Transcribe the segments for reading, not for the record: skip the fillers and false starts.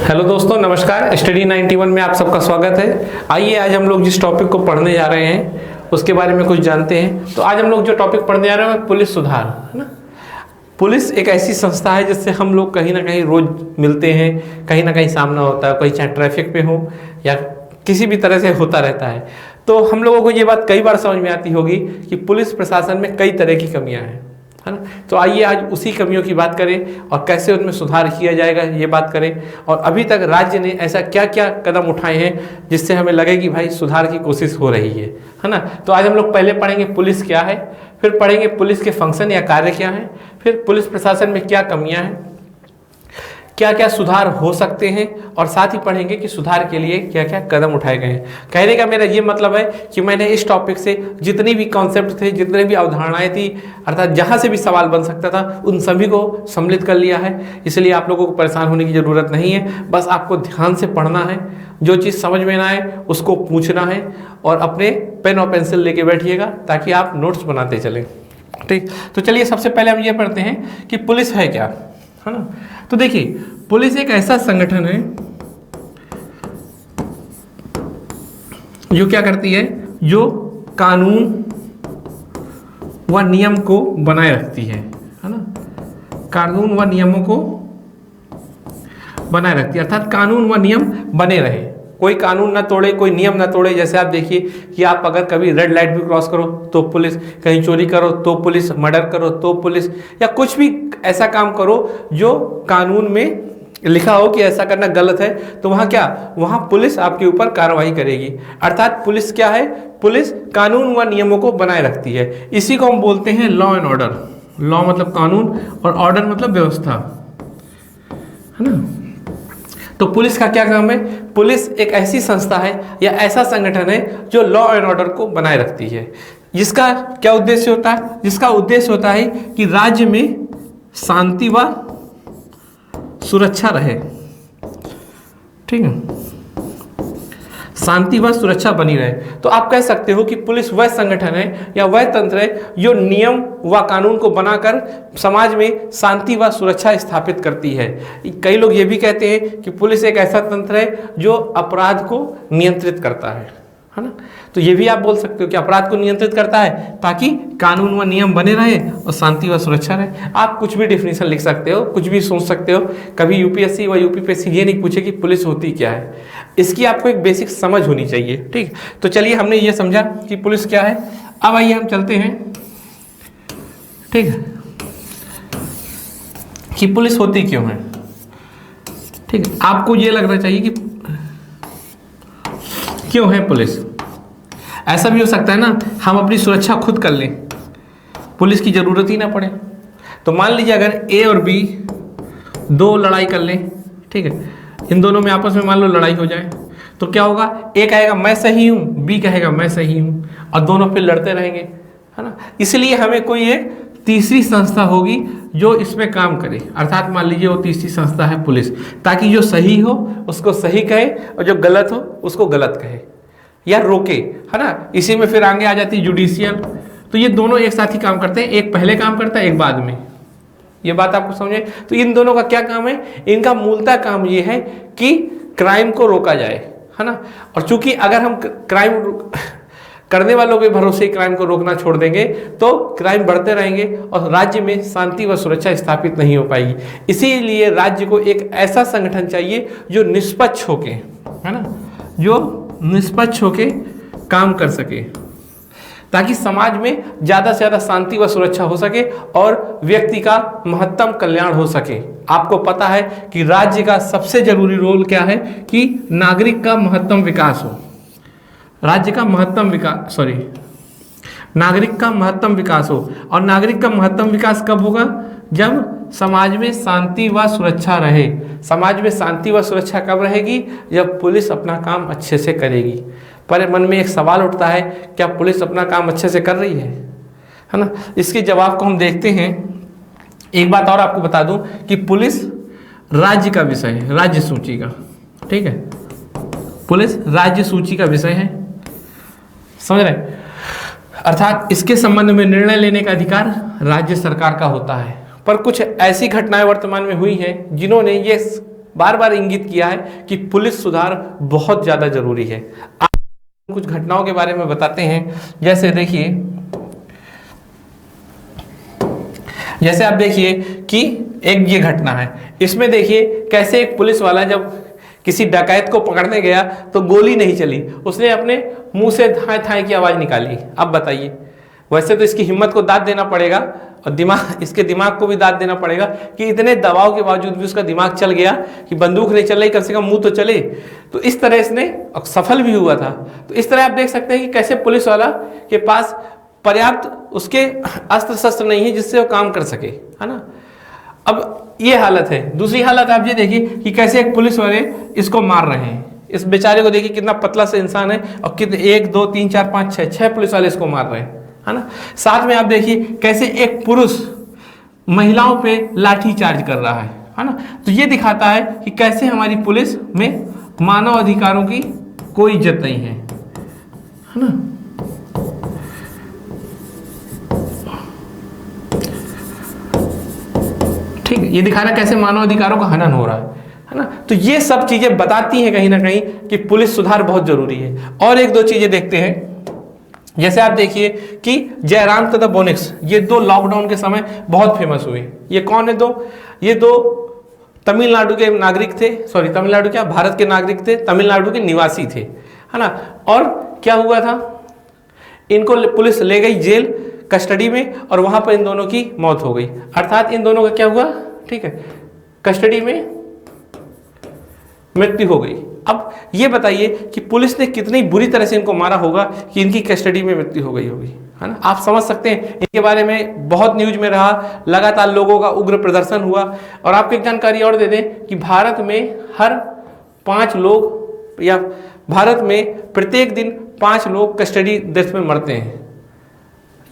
Hello दोस्तों, नमस्कार। Study 91 में आप सबका स्वागत है। आइए आज हम लोग जिस टॉपिक को पढ़ने जा रहे हैं उसके बारे में कुछ जानते हैं। तो आज हम लोग जो टॉपिक पढ़ने जा रहे हैं पुलिस सुधार, है ना। पुलिस एक ऐसी संस्था है जिससे हम लोग कहीं ना कहीं रोज मिलते हैं, कहीं ना कहीं सामना होता है, कहीं चाहे ट्रैफिक पे हो या किसी भी तरह से होता रहता है। तो हम लोगों को ये बात कई बार समझ में आती होगी कि पुलिस प्रशासन में कई तरह की कमियाँ हैं, है ना। तो आइए आज उसी कमियों की बात करें और कैसे उनमें सुधार किया जाएगा ये बात करें, और अभी तक राज्य ने ऐसा क्या क्या कदम उठाए हैं जिससे हमें लगे कि भाई सुधार की कोशिश हो रही है ना। तो आज हम लोग पहले पढ़ेंगे पुलिस क्या है, फिर पढ़ेंगे पुलिस के फंक्शन या कार्य क्या है, फिर पुलिस प्रशासन में क्या कमियां हैं, क्या क्या सुधार हो सकते हैं, और साथ ही पढ़ेंगे कि सुधार के लिए क्या क्या कदम उठाए गए हैं। कहने का मेरा ये मतलब है कि मैंने इस टॉपिक से जितनी भी कॉन्सेप्ट थे, जितने भी अवधारणाएं थी, अर्थात जहाँ से भी सवाल बन सकता था, उन सभी को सम्मिलित कर लिया है। इसलिए आप लोगों को परेशान होने की ज़रूरत नहीं है। बस आपको ध्यान से पढ़ना है, जो चीज़ समझ में ना आए उसको पूछना है, और अपने पेन और पेंसिल लेके बैठिएगा ताकि आप नोट्स बनाते चलें। ठीक, तो चलिए सबसे पहले हम ये पढ़ते हैं कि पुलिस है क्या, है ना। तो देखिए, पुलिस एक ऐसा संगठन है जो क्या करती है, जो कानून व नियम को बनाए रखती है ना। कानून व नियमों को बनाए रखती है, अर्थात कानून व नियम बने रहे, कोई कानून ना तोड़े, कोई नियम ना तोड़े। जैसे आप देखिए कि आप अगर कभी रेड लाइट भी क्रॉस करो तो पुलिस, कहीं चोरी करो तो पुलिस, मर्डर करो तो पुलिस, या कुछ भी ऐसा काम करो जो कानून में लिखा हो कि ऐसा करना गलत है, तो वहाँ क्या, वहाँ पुलिस आपके ऊपर कार्रवाई करेगी। अर्थात पुलिस क्या है, पुलिस कानून व नियमों को बनाए रखती है। इसी को हम बोलते हैं लॉ एंड ऑर्डर। लॉ मतलब कानून और ऑर्डर मतलब व्यवस्था, है ना। तो पुलिस का क्या काम है, पुलिस एक ऐसी संस्था है या ऐसा संगठन है जो लॉ एंड ऑर्डर को बनाए रखती है। जिसका क्या उद्देश्य होता है, जिसका उद्देश्य होता है कि राज्य में शांति व सुरक्षा रहे। ठीक है, शांति व सुरक्षा बनी रहे। तो आप कह सकते हो कि पुलिस वह संगठन है या वह तंत्र है जो नियम व कानून को बनाकर समाज में शांति व सुरक्षा स्थापित करती है। कई लोग ये भी कहते हैं कि पुलिस एक ऐसा तंत्र है जो अपराध को नियंत्रित करता है ना। तो ये भी आप बोल सकते हो कि अपराध को नियंत्रित करता है ताकि कानून व नियम बने रहे और शांति व सुरक्षा रहे। आप कुछ भी डेफिनेशन लिख सकते हो, कुछ भी सोच सकते हो। कभी यूपीएससी व यूपीपीएससी ये नहीं पूछे कि पुलिस होती क्या है, इसकी आपको एक बेसिक समझ होनी चाहिए। ठीक, तो चलिए हमने ये समझा कि पुलिस क्या है। अब आइए हम चलते हैं, ठीक है, कि पुलिस होती क्यों है। ठीक है, आपको ये लगना चाहिए कि क्यों है पुलिस। ऐसा भी हो सकता है ना, हम अपनी सुरक्षा खुद कर लें, पुलिस की जरूरत ही ना पड़े। तो मान लीजिए अगर ए और बी दो लड़ाई कर लें, ठीक है, इन दोनों में आपस में मान लो लड़ाई हो जाए, तो क्या होगा, ए कहेगा मैं सही हूँ, बी कहेगा मैं सही हूँ, और दोनों फिर लड़ते रहेंगे, है ना। इसलिए हमें कोई एक तीसरी संस्था होगी जो इसमें काम करे। अर्थात मान लीजिए वो तीसरी संस्था है पुलिस, ताकि जो सही हो उसको सही कहे और जो गलत हो उसको गलत कहे या रोके, है ना। इसी में फिर आगे आ जाती है जुडिशियल। तो ये दोनों एक साथ ही काम करते हैं, एक पहले काम करता है एक बाद में। ये बात आपको समझे। तो इन दोनों का क्या काम है, इनका मूलतः काम ये है कि क्राइम को रोका जाए, है ना। और चूंकि अगर हम क्राइम करने वालों के भरोसे क्राइम को रोकना छोड़ देंगे तो क्राइम बढ़ते रहेंगे और राज्य में शांति व सुरक्षा स्थापित नहीं हो पाएगी। इसीलिए राज्य को एक ऐसा संगठन चाहिए जो निष्पक्ष होके, है ना, जो निष्पक्ष होके काम कर सके, ताकि समाज में ज़्यादा से ज़्यादा शांति व सुरक्षा हो सके और व्यक्ति का महत्तम कल्याण हो सके। आपको पता है कि राज्य का सबसे जरूरी रोल क्या है कि नागरिक का महत्तम विकास हो। राज्य का महत्तम विकास, नागरिक का महत्तम विकास हो। और नागरिक का महत्तम विकास कब होगा, जब समाज में शांति व सुरक्षा रहे। समाज में शांति व सुरक्षा कब रहेगी, जब पुलिस अपना काम अच्छे से करेगी। पर मन में एक सवाल उठता है, क्या पुलिस अपना काम अच्छे से कर रही है ना। इसके जवाब को हम देखते हैं। एक बात और आपको बता दूं कि पुलिस राज्य का विषय है, राज्य सूची का। ठीक है, पुलिस राज्य सूची का विषय है, समझ रहे। अर्थात इसके संबंध में निर्णय लेने का अधिकार राज्य सरकार का होता है। पर कुछ ऐसी घटनाएं वर्तमान में हुई हैं जिन्होंने ये बार बार इंगित किया है कि पुलिस सुधार बहुत ज़्यादा जरूरी है। आप कुछ घटनाओं के बारे में बताते हैं। जैसे आप देखिए कि एक ये घटना है, इसमें देखिए कैसे एक पुलिस वाला जब किसी डकैत को पकड़ने गया तो गोली नहीं चली, उसने अपने मुंह से थाई थाई की आवाज़ निकाली। अब बताइए, वैसे तो इसकी हिम्मत को दाद देना पड़ेगा और इसके दिमाग को भी दाद देना पड़ेगा कि इतने दबाव के बावजूद भी उसका दिमाग चल गया कि बंदूक नहीं चल रही, कम से कम मुंह तो चले। तो इस तरह इसने सफल भी हुआ था। तो इस तरह आप देख सकते हैं कि कैसे पुलिस वाला के पास पर्याप्त उसके अस्त्र शस्त्र नहीं है जिससे वो काम कर सके, है ना। अब ये हालत है। दूसरी हालत आप ये देखिए कि कैसे एक पुलिस वाले इसको मार रहे हैं। इस बेचारे को देखिए कितना पतला सा इंसान है और कितने 1 2 3 4 5 6 पुलिस वाले इसको मार रहे हैं, है ना। साथ में आप देखिए कैसे एक पुरुष महिलाओं पे लाठी चार्ज कर रहा है ना। तो ये दिखाता है कि कैसे हमारी पुलिस में मानव अधिकारों की कोई इज्जत नहीं है ना। ठीक है, ये दिखा रहा है कैसे मानव अधिकारों का हनन हो रहा है ना। तो ये सब चीजें बताती हैं कहीं ना कहीं कि पुलिस सुधार बहुत जरूरी है। और एक दो चीजें देखते हैं। जैसे आप देखिए कि जयराम तथा बोनिक्स, ये दो लॉकडाउन के समय बहुत फेमस हुए। ये कौन है दो? ये दो तमिलनाडु के नागरिक थे, सॉरी तमिलनाडु क्या, भारत के नागरिक थे, तमिलनाडु के निवासी थे, है ना। और क्या हुआ था, इनको पुलिस ले गई जेल कस्टडी में और वहां पर इन दोनों की मौत हो गई। अर्थात इन दोनों का क्या हुआ, ठीक है, कस्टडी में मृत्यु हो गई। अब ये बताइए कि पुलिस ने कितनी बुरी तरह से इनको मारा होगा कि इनकी कस्टडी में मृत्यु हो गई होगी, है ना। आप समझ सकते हैं, इनके बारे में बहुत न्यूज में रहा, लगातार लोगों का उग्र प्रदर्शन हुआ। और आपको एक जानकारी और दे दें कि भारत में हर 5 लोग या भारत में प्रत्येक दिन 5 लोग कस्टडी डेथ में मरते हैं।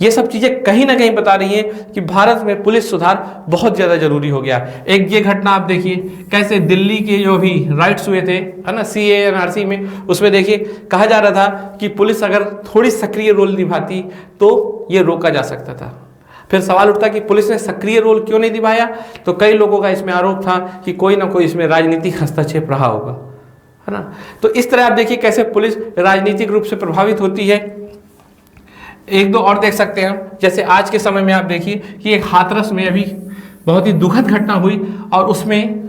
ये सब चीजें कहीं ना कहीं बता रही हैं कि भारत में पुलिस सुधार बहुत ज्यादा जरूरी हो गया। एक ये घटना आप देखिए कैसे दिल्ली के जो भी राइट्स हुए थे, है ना, CAA NRC में, उसमें देखिए कहा जा रहा था कि पुलिस अगर थोड़ी सक्रिय रोल निभाती तो ये रोका जा सकता था। फिर सवाल उठता कि पुलिस ने सक्रिय रोल क्यों नहीं निभाया, तो कई लोगों का इसमें आरोप था कि कोई ना कोई इसमें राजनीतिक हस्तक्षेप रहा होगा, है ना। तो इस तरह आप देखिए कैसे पुलिस राजनीतिक रूप से प्रभावित होती है। एक दो और देख सकते हैं, जैसे आज के समय में आप देखिए कि एक हाथरस में अभी बहुत ही दुखद घटना हुई और उसमें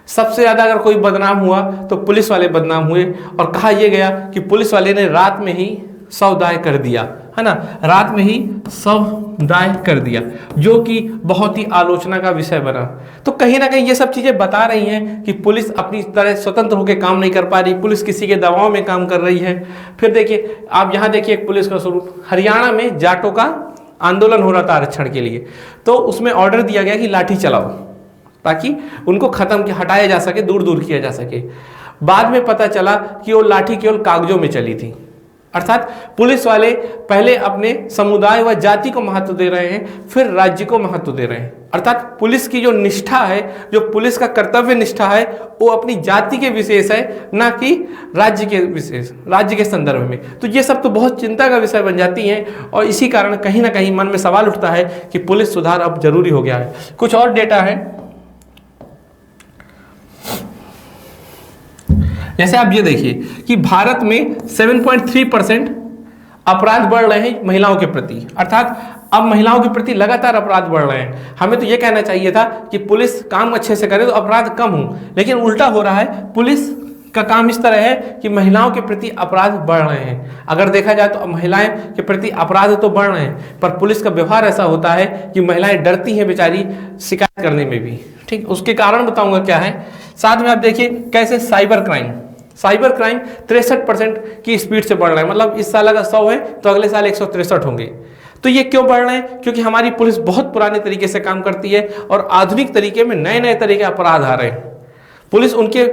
सबसे ज़्यादा अगर कोई बदनाम हुआ तो पुलिस वाले बदनाम हुए। और कहा यह गया कि पुलिस वाले ने रात में ही शव दाह कर दिया, है ना, रात में ही शव दाह कर दिया, जो कि बहुत ही आलोचना का विषय बना। तो कहीं ना कहीं ये सब चीज़ें बता रही हैं कि पुलिस अपनी तरह स्वतंत्र होकर काम नहीं कर पा रही, पुलिस किसी के दबाव में काम कर रही है। फिर देखिए आप यहाँ देखिए एक पुलिस का स्वरूप, हरियाणा में जाटों का आंदोलन हो रहा था आरक्षण के लिए, तो उसमें ऑर्डर दिया गया कि लाठी चलाओ ताकि उनको खत्म हटाया जा सके, दूर दूर किया जा सके। बाद में पता चला कि वो लाठी केवल कागजों में चली थी। अर्थात पुलिस वाले पहले अपने समुदाय व जाति को महत्व दे रहे हैं, फिर राज्य को महत्व दे रहे हैं। अर्थात पुलिस की जो निष्ठा है, जो पुलिस का कर्तव्य निष्ठा है, वो अपनी जाति के विशेष है, ना कि राज्य के विशेष, राज्य के संदर्भ में। तो ये सब तो बहुत चिंता का विषय बन जाती हैं और इसी कारण कहीं ना कहीं मन में सवाल उठता है कि पुलिस सुधार अब जरूरी हो गया है। कुछ और डेटा है, जैसे आप ये देखिए कि भारत में 7.3% अपराध बढ़ रहे हैं महिलाओं के प्रति। अर्थात अब महिलाओं के प्रति लगातार अपराध बढ़ रहे हैं। हमें तो ये कहना चाहिए था कि पुलिस काम अच्छे से करे तो अपराध कम हो, लेकिन उल्टा हो रहा है। पुलिस का काम इस तरह है कि महिलाओं के प्रति अपराध बढ़ रहे हैं। अगर देखा जाए तो महिलाएं के प्रति अपराध तो बढ़ रहे हैं, पर पुलिस का व्यवहार ऐसा होता है कि महिलाएं डरती हैं बेचारी शिकायत करने में भी। ठीक, उसके कारण बताऊंगा क्या है। साथ में आप देखिए कैसे साइबर क्राइम 63% की स्पीड से बढ़ रहा है। मतलब इस साल अगर 100 है तो अगले साल 163 होंगे। तो ये क्यों बढ़ रहे हैं? क्योंकि हमारी पुलिस बहुत पुराने तरीके से काम करती है और आधुनिक तरीके में नए नए तरह के अपराध आ रहे हैं। पुलिस उनके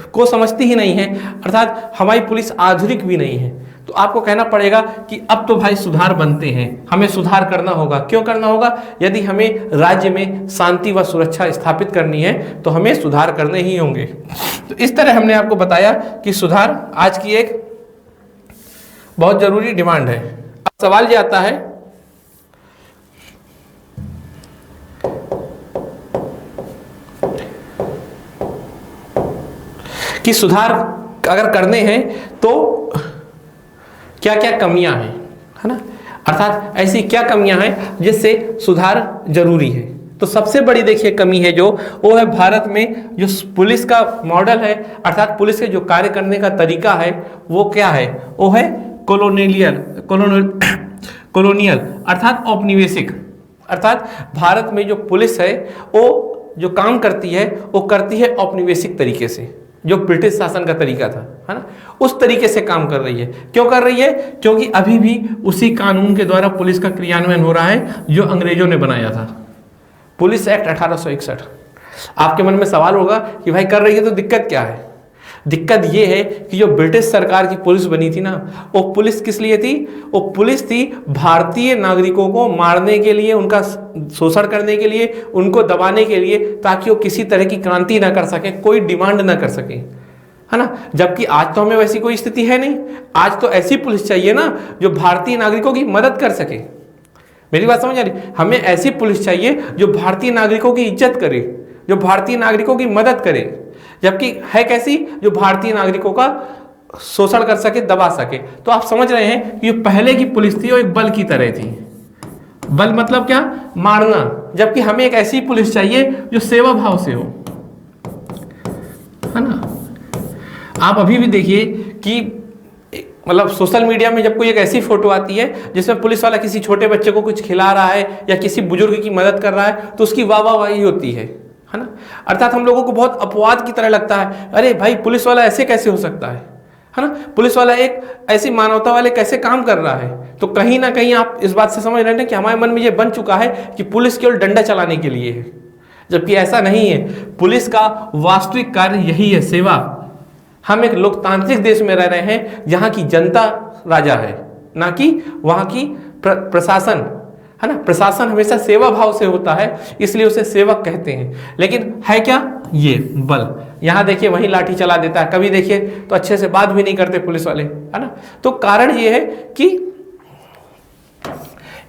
को समझती ही नहीं है, अर्थात हमारी पुलिस आधुनिक भी नहीं है। तो आपको कहना पड़ेगा कि अब तो भाई सुधार बनते हैं, हमें सुधार करना होगा। क्यों करना होगा? यदि हमें राज्य में शांति व सुरक्षा स्थापित करनी है तो हमें सुधार करने ही होंगे। तो इस तरह हमने आपको बताया कि सुधार आज की एक बहुत जरूरी डिमांड है। अब सवाल ये आता है कि सुधार अगर करने हैं तो क्या क्या कमियां हैं, है ना, अर्थात ऐसी क्या कमियां हैं जिससे सुधार जरूरी है। तो सबसे बड़ी देखिए कमी है जो, वो है भारत में जो पुलिस का मॉडल है, अर्थात पुलिस के जो कार्य करने का तरीका है वो क्या है, वो है कॉलोनियल अर्थात औपनिवेशिक। अर्थात भारत में जो पुलिस है वो जो काम करती है वो करती है औपनिवेशिक तरीके से, जो ब्रिटिश शासन का तरीका था, है ना, उस तरीके से काम कर रही है। क्यों कर रही है? क्योंकि अभी भी उसी कानून के द्वारा पुलिस का क्रियान्वयन हो रहा है जो अंग्रेजों ने बनाया था, पुलिस एक्ट 1861। आपके मन में सवाल होगा कि भाई कर रही है तो दिक्कत क्या है? दिक्कत ये है कि जो ब्रिटिश सरकार की पुलिस बनी थी ना, वो पुलिस किस लिए थी? वो पुलिस थी भारतीय नागरिकों को मारने के लिए, उनका शोषण करने के लिए, उनको दबाने के लिए, ताकि वो किसी तरह की क्रांति ना कर सके, कोई डिमांड ना कर सके, है ना। जबकि आज तो हमें वैसी कोई स्थिति है नहीं। आज तो ऐसी पुलिस चाहिए ना जो भारतीय नागरिकों की मदद कर सके। मेरी बात समझ आ रही? हमें ऐसी पुलिस चाहिए जो भारतीय नागरिकों की इज्जत करे, जो भारतीय नागरिकों की मदद करे। जबकि है कैसी? जो भारतीय नागरिकों का शोषण कर सके, दबा सके। तो आप समझ रहे हैं कि जो पहले की पुलिस थी वो एक बल की तरह थी। बल मतलब क्या? मारना। जबकि हमें एक ऐसी पुलिस चाहिए जो सेवा भाव से हो, है ना। आप अभी भी देखिए कि मतलब सोशल मीडिया में जब कोई एक ऐसी फोटो आती है जिसमें पुलिस वाला किसी छोटे बच्चे को कुछ खिला रहा है या किसी बुजुर्ग की मदद कर रहा है, तो उसकी वाहवाही होती है ना। अर्थात हम लोगों को बहुत अपवाद की तरह लगता है, अरे भाई पुलिस वाला ऐसे कैसे हो सकता है ना, पुलिस वाला एक ऐसी मानवता वाले कैसे काम कर रहा है। तो कहीं ना कहीं आप इस बात से समझ रहे हैं कि हमारे मन में ये बन चुका है कि पुलिस केवल डंडा चलाने के लिए है, जबकि ऐसा नहीं है। पुलिस का वास्तविक कार्य यही है, सेवा। हम एक लोकतांत्रिक देश में रह रहे हैं जहां की जनता राजा है, ना कि वहां की प्रशासन, है ना। प्रशासन हमेशा सेवा भाव से होता है, इसलिए उसे सेवक कहते हैं। लेकिन है क्या? ये बल। यहां देखिए वही लाठी चला देता है, कभी देखिए तो अच्छे से बात भी नहीं करते पुलिस वाले, है ना। तो कारण ये है कि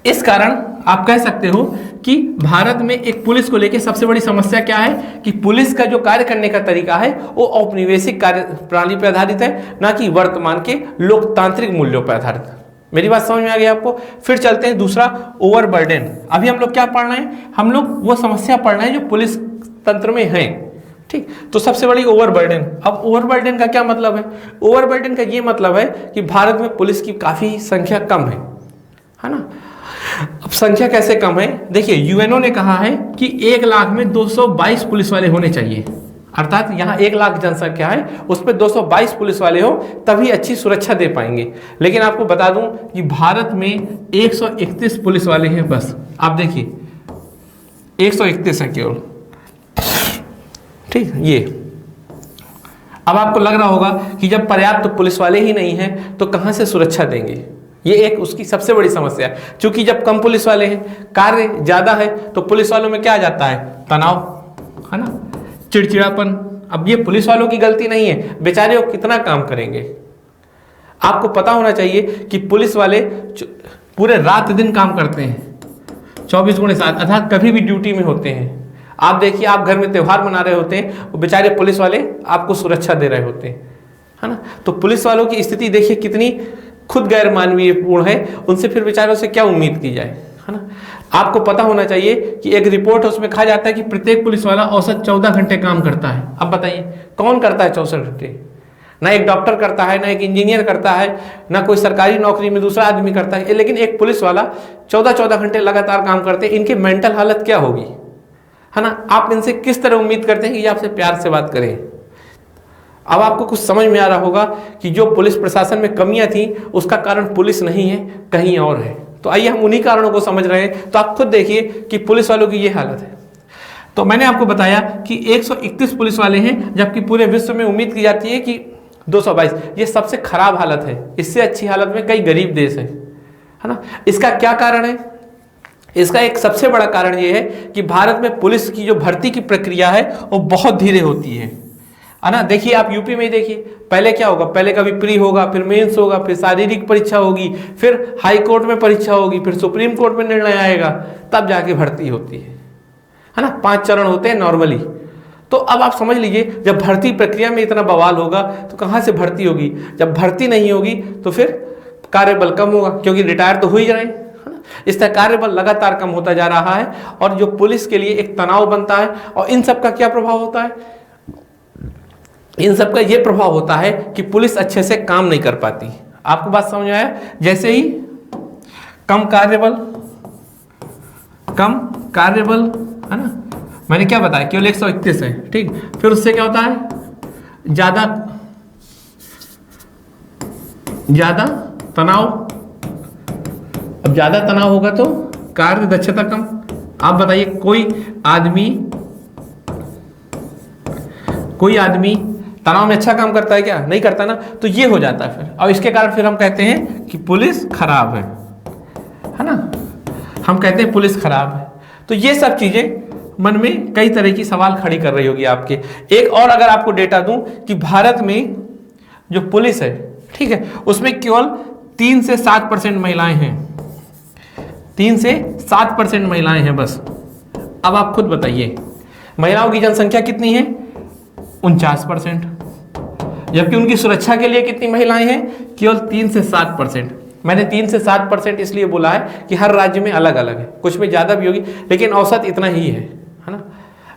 इस कारण आप कह सकते हो कि भारत में एक पुलिस को लेकर सबसे बड़ी समस्या क्या है कि पुलिस का जो कार्य करने का तरीका है वो औपनिवेशिक कार्य प्रणाली पर आधारित है, ना कि वर्तमान के लोकतांत्रिक मूल्यों पर आधारित है। मेरी बात समझ में आ गई आपको? फिर चलते हैं दूसरा, ओवरबर्डन। अभी हम लोग क्या पढ़ रहे हैं? हम लोग वो समस्या पढ़ रहे हैं जो पुलिस तंत्र में है, ठीक। तो सबसे बड़ी ओवरबर्डन। अब ओवरबर्डन का क्या मतलब है? ओवरबर्डन का ये मतलब है कि भारत में पुलिस की काफी संख्या कम है ना। अब संख्या कैसे कम है? देखिए यूएनओ ने कहा है कि 1 लाख में 222 पुलिस वाले होने चाहिए। अर्थात यहाँ 1 लाख जनसंख्या है, उस पर 222 पुलिस वाले हो तभी अच्छी सुरक्षा दे पाएंगे। लेकिन आपको बता दूं कि भारत में 131 पुलिस वाले हैं बस। आप देखिए 131 है केवल, ठीक। ये अब आपको लग रहा होगा कि जब पर्याप्त तो पुलिस वाले ही नहीं हैं तो कहां से सुरक्षा देंगे? ये एक उसकी सबसे बड़ी समस्या है। क्योंकि जब कम पुलिस वाले हैं, कार्य ज्यादा है, तो पुलिस वालों में क्या आ जाता है? तनाव, है ना, चिड़चिड़ापन। अब ये पुलिस वालों की गलती नहीं है, बेचारे वो कितना काम करेंगे। आपको पता होना चाहिए कि पुलिस वाले पूरे रात दिन काम करते हैं, 24x7, अर्थात कभी भी ड्यूटी में होते हैं। आप देखिए, आप घर में त्योहार मना रहे होते हैं, वो बेचारे पुलिस वाले आपको सुरक्षा दे रहे होते हैं, है ना। तो पुलिस वालों की स्थिति देखिए कितनी खुद गैर मानवीय पूर्ण है, उनसे फिर बेचारों से क्या उम्मीद की जाए, है ना। आपको पता होना चाहिए कि एक रिपोर्ट है उसमें कहा जाता है कि प्रत्येक पुलिस वाला औसत 14 घंटे काम करता है। अब बताइए कौन करता है 64 घंटे? ना एक डॉक्टर करता है, ना एक इंजीनियर करता है, ना कोई सरकारी नौकरी में दूसरा आदमी करता है, लेकिन एक पुलिस वाला 14 घंटे लगातार काम करते हैं। इनकी मेंटल हालत क्या होगी, है ना। आप इनसे किस तरह उम्मीद करते हैं कि ये आपसे प्यार से बात करें? अब आपको कुछ समझ में आ रहा होगा कि जो पुलिस प्रशासन में कमियां थी उसका कारण पुलिस नहीं है, कहीं और है। तो आइए हम उन्हीं कारणों को समझ रहे हैं। तो आप खुद देखिए कि पुलिस वालों की ये हालत है। तो मैंने आपको बताया कि 131 पुलिस वाले हैं, जबकि पूरे विश्व में उम्मीद की जाती है कि 222। ये सबसे खराब हालत है। इससे अच्छी हालत में कई गरीब देश है ना। इसका क्या कारण है? इसका एक सबसे बड़ा कारण ये है कि भारत में पुलिस की जो भर्ती की प्रक्रिया है वो बहुत धीरे होती है ना। देखिए आप यूपी में ही देखिए, पहले क्या होगा? पहले कभी प्री होगा, फिर मेंस होगा, फिर शारीरिक परीक्षा होगी, फिर हाई कोर्ट में परीक्षा होगी, फिर सुप्रीम कोर्ट में निर्णय आएगा, तब जाके भर्ती होती है ना। 5 चरण होते हैं नॉर्मली। तो अब आप समझ लीजिए, जब भर्ती प्रक्रिया में इतना बवाल होगा तो कहाँ से भर्ती होगी? जब भर्ती नहीं होगी तो फिर कार्यबल कम होगा, क्योंकि रिटायर तो हो ही रहे हैं, है ना। इस तरह कार्यबल लगातार कम होता जा रहा है और जो पुलिस के लिए एक तनाव बनता है। और इन सब का क्या प्रभाव होता है? इन सब का ये प्रभाव होता है कि पुलिस अच्छे से काम नहीं कर पाती। आपको बात समझ आया? जैसे ही कम कार्यबल, है ना, मैंने क्या बताया, केवल 131 है, ठीक। फिर उससे क्या होता है? ज्यादा तनाव। अब ज्यादा तनाव होगा तो कार्य दक्षता कम। आप बताइए, कोई आदमी तनाव में अच्छा काम करता है क्या? नहीं करता ना। तो ये हो जाता है फिर, और इसके कारण फिर हम कहते हैं कि पुलिस खराब है ना। हम कहते हैं पुलिस खराब है। तो ये सब चीजें मन में कई तरह की सवाल खड़ी कर रही होगी आपके। एक और अगर आपको डेटा दूं कि भारत में जो पुलिस है, ठीक है, उसमें केवल 3 से 7% महिलाएं हैं। 3 से 7% महिलाएं हैं बस। अब आप खुद बताइए, महिलाओं की जनसंख्या कितनी है? 49%। जबकि उनकी सुरक्षा के लिए कितनी महिलाएं हैं? केवल 3 से 7%। मैंने 3 से 7% इसलिए बोला है कि हर राज्य में अलग अलग है, कुछ में ज्यादा भी होगी, लेकिन औसत इतना ही है ना।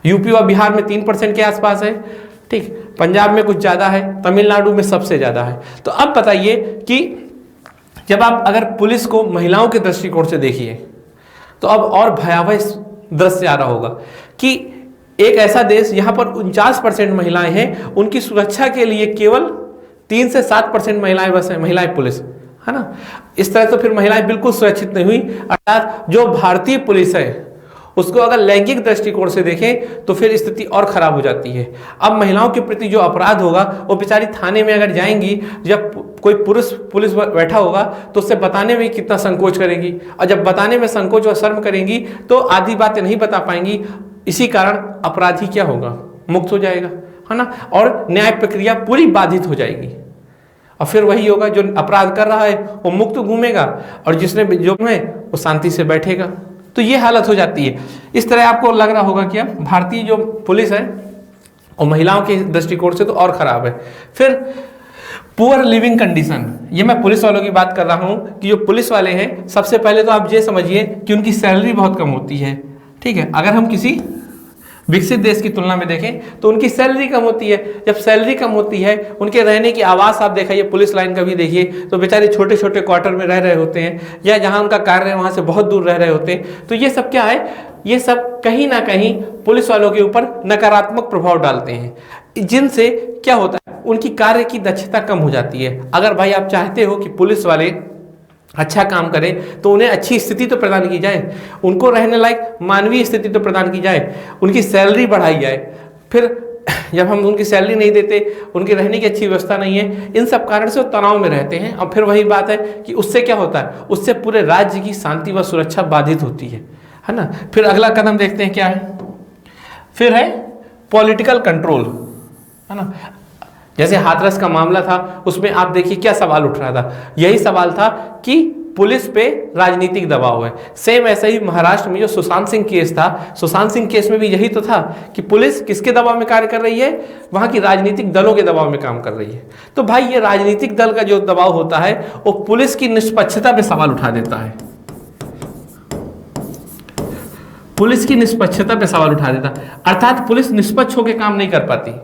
यूपी और बिहार में 3% के आसपास है, ठीक। पंजाब में कुछ ज्यादा है, तमिलनाडु में सबसे ज्यादा है। तो अब बताइए कि जब आप अगर पुलिस को महिलाओं के दृष्टिकोण से देखिए तो अब और भयावह दृश्य आ रहा होगा कि एक ऐसा देश जहां पर 49% महिलाएं हैं, उनकी सुरक्षा के लिए केवल 3 से 7% महिलाएं बस है, महिलाएं पुलिस, है ना। इस तरह तो फिर महिलाएं बिल्कुल सुरक्षित नहीं हुई। अर्थात जो भारतीय पुलिस है उसको अगर लैंगिक दृष्टिकोण से देखें तो फिर स्थिति और खराब हो जाती है। अब महिलाओं के प्रति जो अपराध होगा, वो बेचारी थाने में अगर जाएंगी, जब कोई पुरुष पुलिस बैठा होगा तो उससे बताने में कितना संकोच करेंगी, और जब बताने में संकोच और शर्म करेंगी तो आधी बातें नहीं बता पाएंगी। इसी कारण अपराधी क्या होगा? मुक्त हो जाएगा, है ना, और न्याय प्रक्रिया पूरी बाधित हो जाएगी। और फिर वही होगा, जो अपराध कर रहा है वो मुक्त घूमेगा और जिसने जो है वो शांति से बैठेगा। तो ये हालत हो जाती है। इस तरह आपको लग रहा होगा कि अब भारतीय जो पुलिस है और महिलाओं के दृष्टिकोण से तो और खराब है। फिर पुअर लिविंग कंडीशन, ये मैं पुलिस वालों की बात कर रहा हूं कि जो पुलिस वाले हैं, सबसे पहले तो आप ये समझिए कि उनकी सैलरी बहुत कम होती है, ठीक है। अगर हम किसी विकसित देश की तुलना में देखें तो उनकी सैलरी कम होती है। जब सैलरी कम होती है, उनके रहने की आवास आप देखिए, पुलिस लाइन का भी देखिए, तो बेचारे छोटे छोटे क्वार्टर में रह रहे होते हैं, या जहां उनका कार्य है वहां से बहुत दूर रह रहे होते हैं। तो ये सब क्या है? ये सब कहीं ना कहीं पुलिस वालों के ऊपर नकारात्मक प्रभाव डालते हैं, जिनसे क्या होता है, उनकी कार्य की दक्षता कम हो जाती है। अगर भाई आप चाहते हो कि पुलिस वाले अच्छा काम करें तो उन्हें अच्छी स्थिति तो प्रदान की जाए, उनको रहने लायक मानवीय स्थिति तो प्रदान की जाए, उनकी सैलरी बढ़ाई जाए। फिर जब हम उनकी सैलरी नहीं देते, उनकी रहने की अच्छी व्यवस्था नहीं है, इन सब कारण से वो तनाव में रहते हैं। और फिर वही बात है कि उससे क्या होता है, उससे पूरे राज्य की शांति व सुरक्षा बाधित होती है ना। फिर अगला कदम देखते हैं क्या है। फिर है पॉलिटिकल कंट्रोल, है ना। जैसे हाथरस का मामला था, उसमें आप देखिए क्या सवाल उठ रहा था। यही सवाल था कि पुलिस पे राजनीतिक दबाव है। सेम ऐसे ही महाराष्ट्र में जो सुशांत सिंह केस था, सुशांत सिंह केस में भी यही तो था कि पुलिस किसके दबाव में कार्य कर रही है? वहां की राजनीतिक दलों के दबाव में काम कर रही है। तो भाई ये राजनीतिक दल का जो दबाव होता है वो पुलिस की निष्पक्षता पे सवाल उठा देता है, पुलिस की निष्पक्षता पे सवाल उठा देता, अर्थात पुलिस निष्पक्ष होकर काम नहीं कर पाती।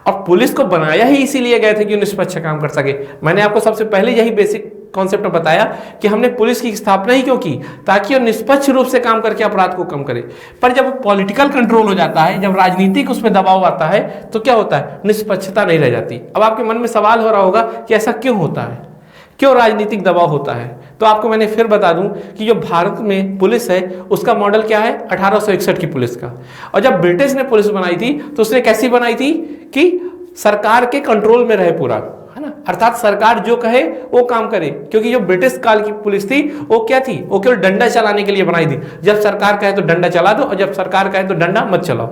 और पुलिस को बनाया ही इसीलिए गए थे कि निष्पक्ष काम कर सके। मैंने आपको सबसे पहले यही बेसिक कॉन्सेप्ट बताया कि हमने पुलिस की स्थापना ही क्यों की, ताकि वो निष्पक्ष रूप से काम करके अपराध को कम करे। पर जब पॉलिटिकल कंट्रोल हो जाता है, जब राजनीतिक उसमें दबाव आता है, तो क्या होता है? निष्पक्षता नहीं रह जाती। अब आपके मन में सवाल हो रहा होगा कि ऐसा क्यों होता है, क्यों राजनीतिक दबाव होता है? तो आपको मैंने फिर बता दूं कि जो भारत में पुलिस है उसका मॉडल क्या है? 1861 की पुलिस का। और जब ब्रिटिश ने पुलिस बनाई थी तो उसने कैसी बनाई थी कि सरकार के कंट्रोल में रहे पूरा, है ना, अर्थात सरकार जो कहे वो काम करे। क्योंकि जो ब्रिटिश काल की पुलिस थी वो क्या थी? वो केवल डंडा चलाने के लिए बनाई थी। जब सरकार कहे तो डंडा चला दो और जब सरकार कहे तो डंडा मत चलाओ,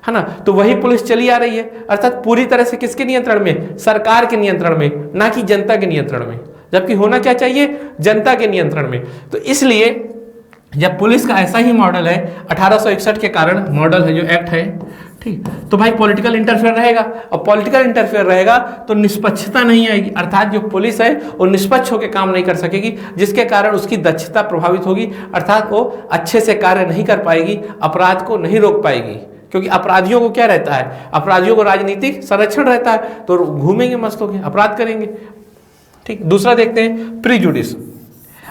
है ना। तो वही पुलिस चली आ रही है, अर्थात पूरी तरह से किसके नियंत्रण में? सरकार के नियंत्रण में, ना कि जनता के नियंत्रण में। जबकि होना क्या चाहिए? जनता के नियंत्रण में। तो इसलिए जब पुलिस का ऐसा ही मॉडल है, 1861 के कारण मॉडल है, जो एक्ट है, ठीक। तो भाई पॉलिटिकल इंटरफेयर रहेगा, और पॉलिटिकल इंटरफेयर रहेगा तो निष्पक्षता नहीं आएगी, अर्थात जो पुलिस है वो निष्पक्ष होकर काम नहीं कर सकेगी, जिसके कारण उसकी दक्षता प्रभावित होगी, अर्थात वो अच्छे से कार्य नहीं कर पाएगी, अपराध को नहीं रोक पाएगी। क्योंकि अपराधियों को क्या रहता है, अपराधियों को राजनीतिक संरक्षण रहता है, तो घूमेंगे मस्त होकर अपराध करेंगे। ठीक। दूसरा देखते हैं प्रीजुडिस।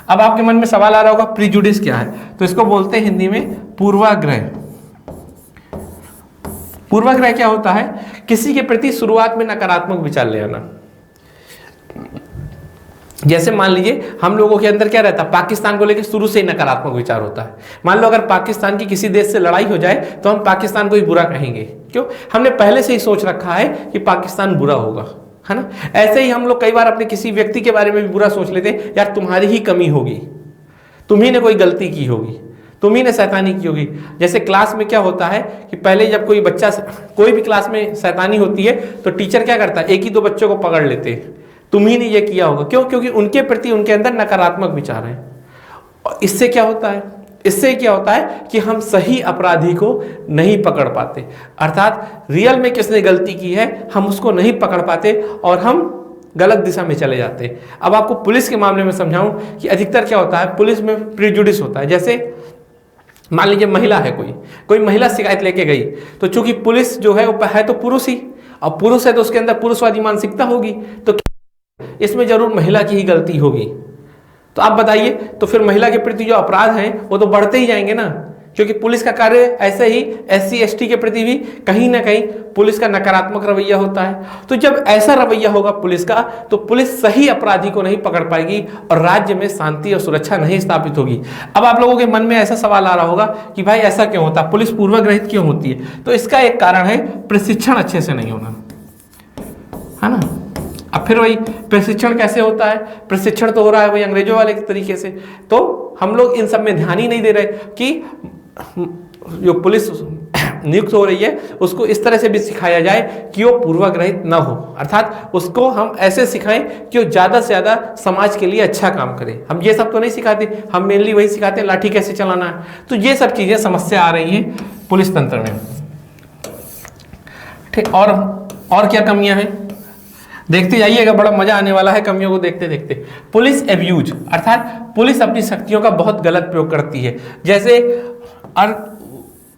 अब आपके मन में सवाल आ रहा होगा प्रीजुडिस क्या है, तो इसको बोलते हैं हिंदी में पूर्वाग्रह। पूर्वाग्रह क्या होता है, किसी के प्रति शुरुआत में नकारात्मक विचार ले आना। जैसे मान लीजिए हम लोगों के अंदर क्या रहता है, पाकिस्तान को लेकर शुरू से ही नकारात्मक विचार होता है। मान लो अगर पाकिस्तान की किसी देश से लड़ाई हो जाए तो हम पाकिस्तान को ही बुरा कहेंगे, क्यों, हमने पहले से ही सोच रखा है कि पाकिस्तान बुरा होगा, है ना। ऐसे ही हम लोग कई बार अपने किसी व्यक्ति के बारे में भी बुरा सोच लेते हैं, यार तुम्हारी ही कमी होगी, तुम्ही ने कोई गलती की होगी, तुम्ही ने शैतानी की होगी। जैसे क्लास में क्या होता है कि पहले जब कोई बच्चा, कोई भी क्लास में शैतानी होती है तो टीचर क्या करता है, एक ही दो बच्चों को पकड़ लेते हैं, तुम्ही ने ये किया होगा, क्यों, क्योंकि उनके प्रति उनके अंदर नकारात्मक विचार हैं। और इससे क्या होता है, इससे क्या होता है कि हम सही अपराधी को नहीं पकड़ पाते, अर्थात रियल में किसने गलती की है हम उसको नहीं पकड़ पाते और हम गलत दिशा में चले जाते हैं। अब आपको पुलिस के मामले में समझाऊं कि अधिकतर क्या होता है, पुलिस में प्रिजुडिस होता है। जैसे मान लीजिए महिला है, कोई महिला शिकायत लेके गई, तो चूंकि पुलिस जो है वो है तो पुरुष ही, और पुरुष है तो उसके अंदर पुरुषवादी मानसिकता होगी, तो इसमें जरूर महिला की ही गलती होगी। तो आप बताइए, तो फिर महिला के प्रति जो अपराध हैं वो तो बढ़ते ही जाएंगे ना, क्योंकि पुलिस का कार्य ऐसे ही SC ST के प्रति भी कहीं ना कहीं पुलिस का नकारात्मक रवैया होता है। तो जब ऐसा रवैया होगा पुलिस का, तो पुलिस सही अपराधी को नहीं पकड़ पाएगी और राज्य में शांति और सुरक्षा नहीं स्थापित होगी। अब आप लोगों के मन में ऐसा सवाल आ रहा होगा कि भाई ऐसा क्यों होता है, पुलिस पूर्वाग्रहित क्यों होती है, तो इसका एक कारण है प्रशिक्षण अच्छे से नहीं होना, है ना। अब फिर वही प्रशिक्षण कैसे होता है, प्रशिक्षण तो हो रहा है वही अंग्रेजों वाले तरीके से, तो हम लोग इन सब में ध्यान ही नहीं दे रहे कि जो पुलिस नियुक्त हो रही है उसको इस तरह से भी सिखाया जाए कि वो पूर्वाग्रहित ना हो, अर्थात उसको हम ऐसे सिखाएं कि वो ज़्यादा से ज़्यादा समाज के लिए अच्छा काम करे। हम ये सब तो नहीं सिखाते, हम मेनली वही सिखाते हैं लाठी कैसे चलाना है। तो ये सब चीज़ें समस्या आ रही हैं पुलिस तंत्र में। ठीक। और क्या कमियां हैं, देखते जाइएगा, बड़ा मजा आने वाला है कमियों को देखते देखते। पुलिस एब्यूज, अर्थात पुलिस अपनी शक्तियों का बहुत गलत प्रयोग करती है। जैसे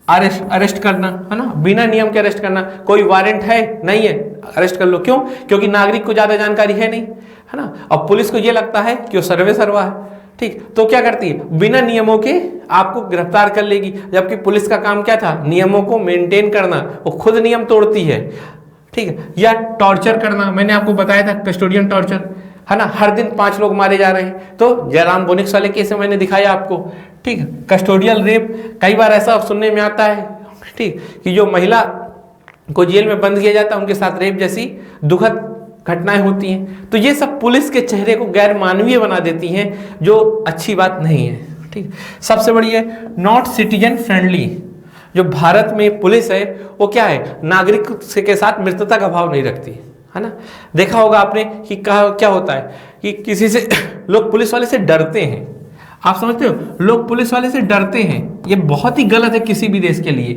अरेस्ट करना, है ना, बिना नियम के अरेस्ट करना, कोई वारंट है नहीं है अरेस्ट कर लो, क्यों, क्योंकि नागरिक को ज्यादा जानकारी है नहीं, है ना, और पुलिस को ये लगता है कि वो सर्वे सर्वा है। ठीक। तो क्या करती है, बिना नियमों के आपको गिरफ्तार कर लेगी, जबकि पुलिस का काम क्या था, नियमों को मेंटेन करना, वो खुद नियम तोड़ती है। ठीक है। या टॉर्चर करना, मैंने आपको बताया था कस्टोडियन टॉर्चर, है ना, हर दिन 5 लोग मारे जा रहे हैं, तो जयराम बोनिक्स वाले केस में मैंने दिखाया आपको। ठीक। कस्टोडियल रेप, कई बार ऐसा सुनने में आता है, ठीक, कि जो महिला को जेल में बंद किया जाता है उनके साथ रेप जैसी दुखद घटनाएं होती हैं। तो ये सब पुलिस के चेहरे को गैर मानवीय बना देती हैं, जो अच्छी बात नहीं है। ठीक। सबसे बड़ी है नॉट सिटीजन फ्रेंडली। जो भारत में पुलिस है वो क्या है, नागरिक के साथ मित्रता का भाव नहीं रखती, है ना। देखा होगा आपने कि क्या होता है कि किसी से लोग पुलिस वाले से डरते हैं। आप समझते हो, लोग पुलिस वाले से डरते हैं, ये बहुत ही गलत है किसी भी देश के लिए।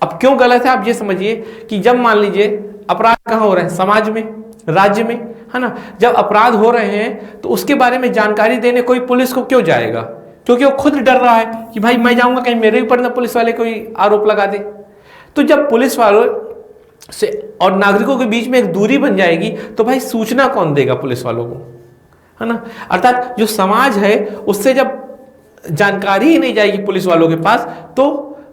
अब क्यों गलत है आप ये समझिए कि जब मान लीजिए अपराध कहाँ हो रहे हैं, समाज में, राज्य में, है ना, जब अपराध हो रहे हैं तो उसके बारे में जानकारी देने कोई पुलिस को क्यों जाएगा, क्योंकि वो खुद डर रहा है कि भाई मैं जाऊंगा कहीं मेरे ऊपर ना पुलिस वाले कोई आरोप लगा दे। तो जब पुलिस वालों से और नागरिकों के बीच में एक दूरी बन जाएगी तो भाई सूचना कौन देगा पुलिस वालों को, है ना। अर्थात जो समाज है उससे जब जानकारी ही नहीं जाएगी पुलिस वालों के पास तो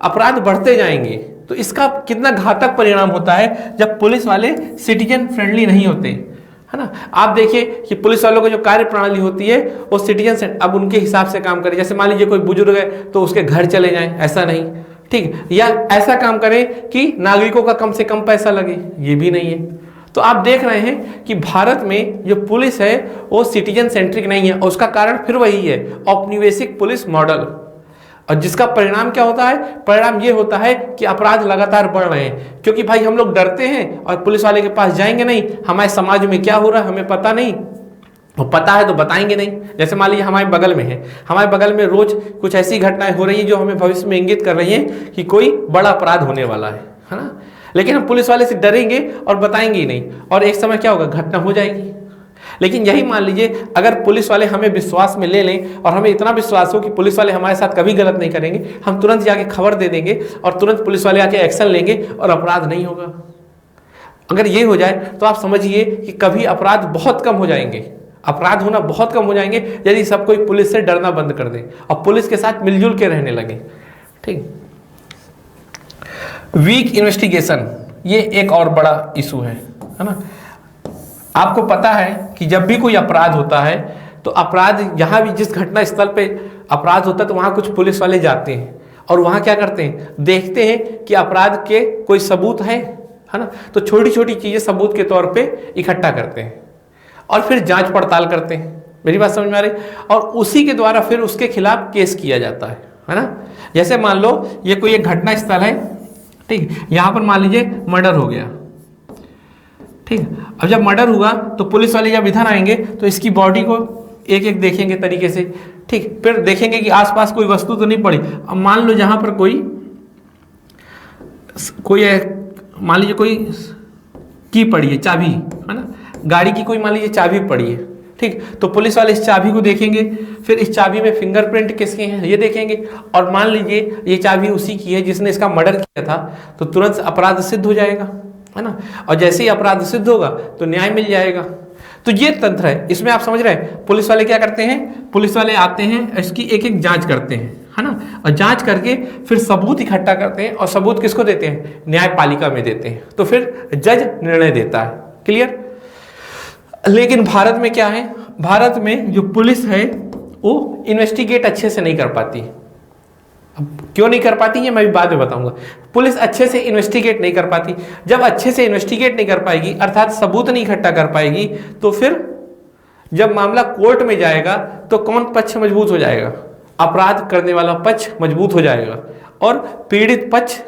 अपराध बढ़ते जाएंगे। तो इसका कितना घातक परिणाम होता है जब पुलिस वाले सिटीजन फ्रेंडली नहीं होते, है ना। आप देखिए कि पुलिस वालों की जो कार्य प्रणाली होती है वो सिटीजन से अब उनके हिसाब से काम करे। जैसे मान लीजिए कोई बुजुर्ग है तो उसके घर चले जाएं, ऐसा नहीं, ठीक, या ऐसा काम करें कि नागरिकों का कम से कम पैसा लगे, ये भी नहीं है। तो आप देख रहे हैं कि भारत में जो पुलिस है वो सिटीजन सेंट्रिक नहीं है, और उसका कारण फिर वही है, औपनिवेशिक पुलिस मॉडल। और जिसका परिणाम क्या होता है, परिणाम ये होता है कि अपराध लगातार बढ़ रहे हैं, क्योंकि भाई हम लोग डरते हैं और पुलिस वाले के पास जाएंगे नहीं, हमारे समाज में क्या हो रहा है हमें पता नहीं, और पता है तो बताएंगे नहीं। जैसे मान लीजिए हमारे बगल में है, हमारे बगल में रोज कुछ ऐसी घटनाएं हो रही है जो हमें भविष्य में इंगित कर रही हैं कि कोई बड़ा अपराध होने वाला है ना। लेकिन हम पुलिस वाले से डरेंगे और बताएंगे ही नहीं, और एक समय क्या होगा, घटना हो जाएगी। लेकिन यही मान लीजिए अगर पुलिस वाले हमें विश्वास में ले लें और हमें इतना विश्वास हो कि पुलिस वाले हमारे साथ कभी गलत नहीं करेंगे, हम तुरंत जाके खबर दे देंगे और तुरंत पुलिस वाले आके एक्शन लेंगे और अपराध नहीं होगा। अगर ये हो जाए तो आप समझिए कि कभी अपराध बहुत कम हो जाएंगे, अपराध होना बहुत कम हो जाएंगे यदि सब कोई पुलिस से डरना बंद कर दे और पुलिस के साथ मिलजुल के रहने लगे। ठीक। वीक इन्वेस्टिगेशन, ये एक और बड़ा इशू है ना। आपको पता है कि जब भी कोई अपराध होता है तो अपराध जहां भी जिस घटना स्थल पे अपराध होता है तो वहां कुछ पुलिस वाले जाते हैं और वहां क्या करते हैं, देखते हैं कि अपराध के कोई सबूत है ना। तो छोटी छोटी चीजें सबूत के तौर पे इकट्ठा करते हैं और फिर जांच पड़ताल करते हैं। मेरी बात समझ में आ रही? और उसी के द्वारा फिर उसके खिलाफ केस किया जाता है ना। जैसे मान लो ये कोई एक घटना स्थल है, ठीक, यहां पर मान लीजिए मर्डर हो गया, ठीक। अब जब मर्डर हुआ तो पुलिस वाले जब इधर आएंगे तो इसकी बॉडी को एक एक देखेंगे तरीके से, ठीक। फिर देखेंगे कि आसपास कोई वस्तु तो नहीं पड़ी। अब मान लो जहां पर कोई मान लीजिए कोई की पड़ी है, चाबी है ना, गाड़ी की कोई मान लीजिए चाबी पड़ी है, ठीक। तो पुलिस वाले इस चाबी को देखेंगे, फिर इस चाबी में फिंगरप्रिंट किसके हैं ये देखेंगे, और मान लीजिए ये चाबी उसी की है जिसने इसका मर्डर किया था, तो तुरंत अपराध सिद्ध हो जाएगा, है ना। और जैसे ही अपराध सिद्ध होगा तो न्याय मिल जाएगा। तो ये तंत्र है। इसमें आप समझ रहे हैं पुलिस वाले क्या करते हैं, पुलिस वाले आते हैं, इसकी एक एक जांच करते हैं, है ना, और जांच करके फिर सबूत इकट्ठा करते हैं और सबूत किसको देते हैं, न्यायपालिका में देते हैं। तो फिर जज निर्णय देता है। क्लियर? लेकिन भारत में क्या है, भारत में जो पुलिस है वो इन्वेस्टिगेट अच्छे से नहीं कर पाती। अब क्यों नहीं कर पाती है मैं भी बाद में बताऊंगा। पुलिस अच्छे से इन्वेस्टिगेट नहीं कर पाती। जब अच्छे से इन्वेस्टिगेट नहीं कर पाएगी, अर्थात सबूत नहीं इकट्ठा कर पाएगी, तो फिर जब मामला कोर्ट में जाएगा तो कौन पक्ष मजबूत हो जाएगा, अपराध करने वाला पक्ष मजबूत हो जाएगा और पीड़ित पक्ष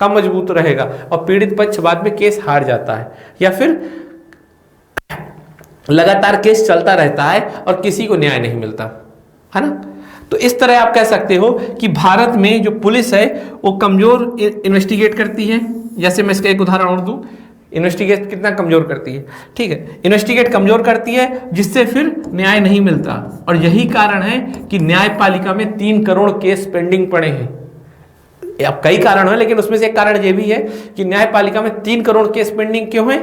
कम मजबूत रहेगा, और पीड़ित पक्ष बाद में केस हार जाता है या फिर लगातार केस चलता रहता है और किसी को न्याय नहीं मिलता, है ना। तो इस तरह आप कह सकते हो कि भारत में जो पुलिस है वो कमजोर इन्वेस्टिगेट करती है। जैसे मैं इसका एक उदाहरण और दूं, इन्वेस्टिगेट कितना कमजोर करती है, ठीक है, इन्वेस्टिगेट कमजोर करती है जिससे फिर न्याय नहीं मिलता। और यही कारण है कि न्यायपालिका में 3 करोड़ केस पेंडिंग पड़े हैं। अब कई कारण है लेकिन उसमें से एक कारण ये भी है कि न्यायपालिका में 3 करोड़ केस पेंडिंग क्यों है,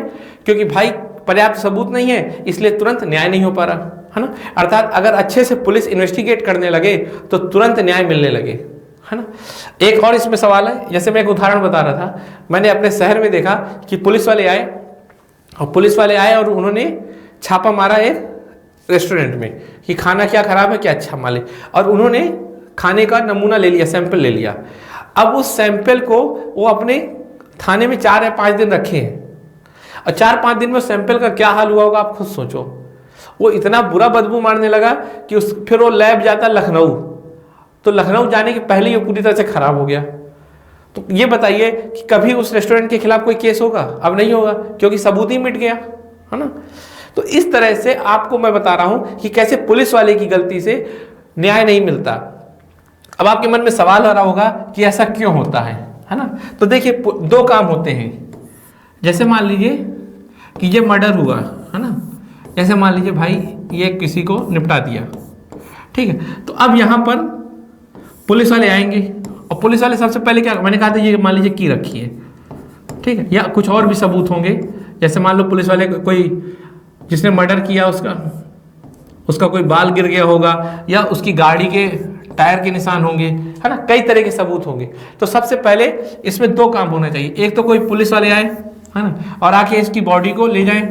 क्योंकि भाई पर्याप्त सबूत नहीं है, इसलिए तुरंत न्याय नहीं हो पा रहा, है ना। अर्थात अगर अच्छे से पुलिस इन्वेस्टिगेट करने लगे तो तुरंत न्याय मिलने लगे, है ना। एक और इसमें सवाल है, जैसे मैं एक उदाहरण बता रहा था, मैंने अपने शहर में देखा कि पुलिस वाले आए और उन्होंने छापा मारा एक रेस्टोरेंट में कि खाना क्या खराब है क्या अच्छा मालिक, और उन्होंने खाने का नमूना ले लिया, सैंपल ले लिया। अब उस सैंपल को वो अपने थाने में 4 या 5 दिन रखे हैं, और 4-5 दिन में सैंपल का क्या हाल हुआ होगा आप खुद सोचो। वो इतना बुरा बदबू मारने लगा कि फिर वो लैब जाता लखनऊ, तो लखनऊ जाने के पहले ही वो पूरी तरह से खराब हो गया। तो ये बताइए कि कभी उस रेस्टोरेंट के खिलाफ कोई केस होगा? अब नहीं होगा, क्योंकि सबूत ही मिट गया, है ना। तो इस तरह से आपको मैं बता रहा हूं कि कैसे पुलिस वाले की गलती से न्याय नहीं मिलता। अब आपके मन में सवाल आ रहा होगा कि ऐसा क्यों होता है ना। तो देखिए 2 काम होते हैं। जैसे मान लीजिए कि ये मर्डर हुआ, है ना, जैसे मान लीजिए भाई ये किसी को निपटा दिया, ठीक है। तो अब यहाँ पर पुलिस वाले आएंगे और पुलिस वाले सबसे पहले क्या, मैंने कहा था ये मान लीजिए की रखी है, ठीक है, या कुछ और भी सबूत होंगे। जैसे मान लो पुलिस वाले कोई जिसने मर्डर किया उसका कोई बाल गिर गया होगा, या उसकी गाड़ी के टायर के निशान होंगे, है ना, कई तरह के सबूत होंगे। तो सबसे पहले इसमें 2 काम होना चाहिए। एक तो कोई पुलिस वाले आए, है ना, और आके इसकी बॉडी को ले जाएं,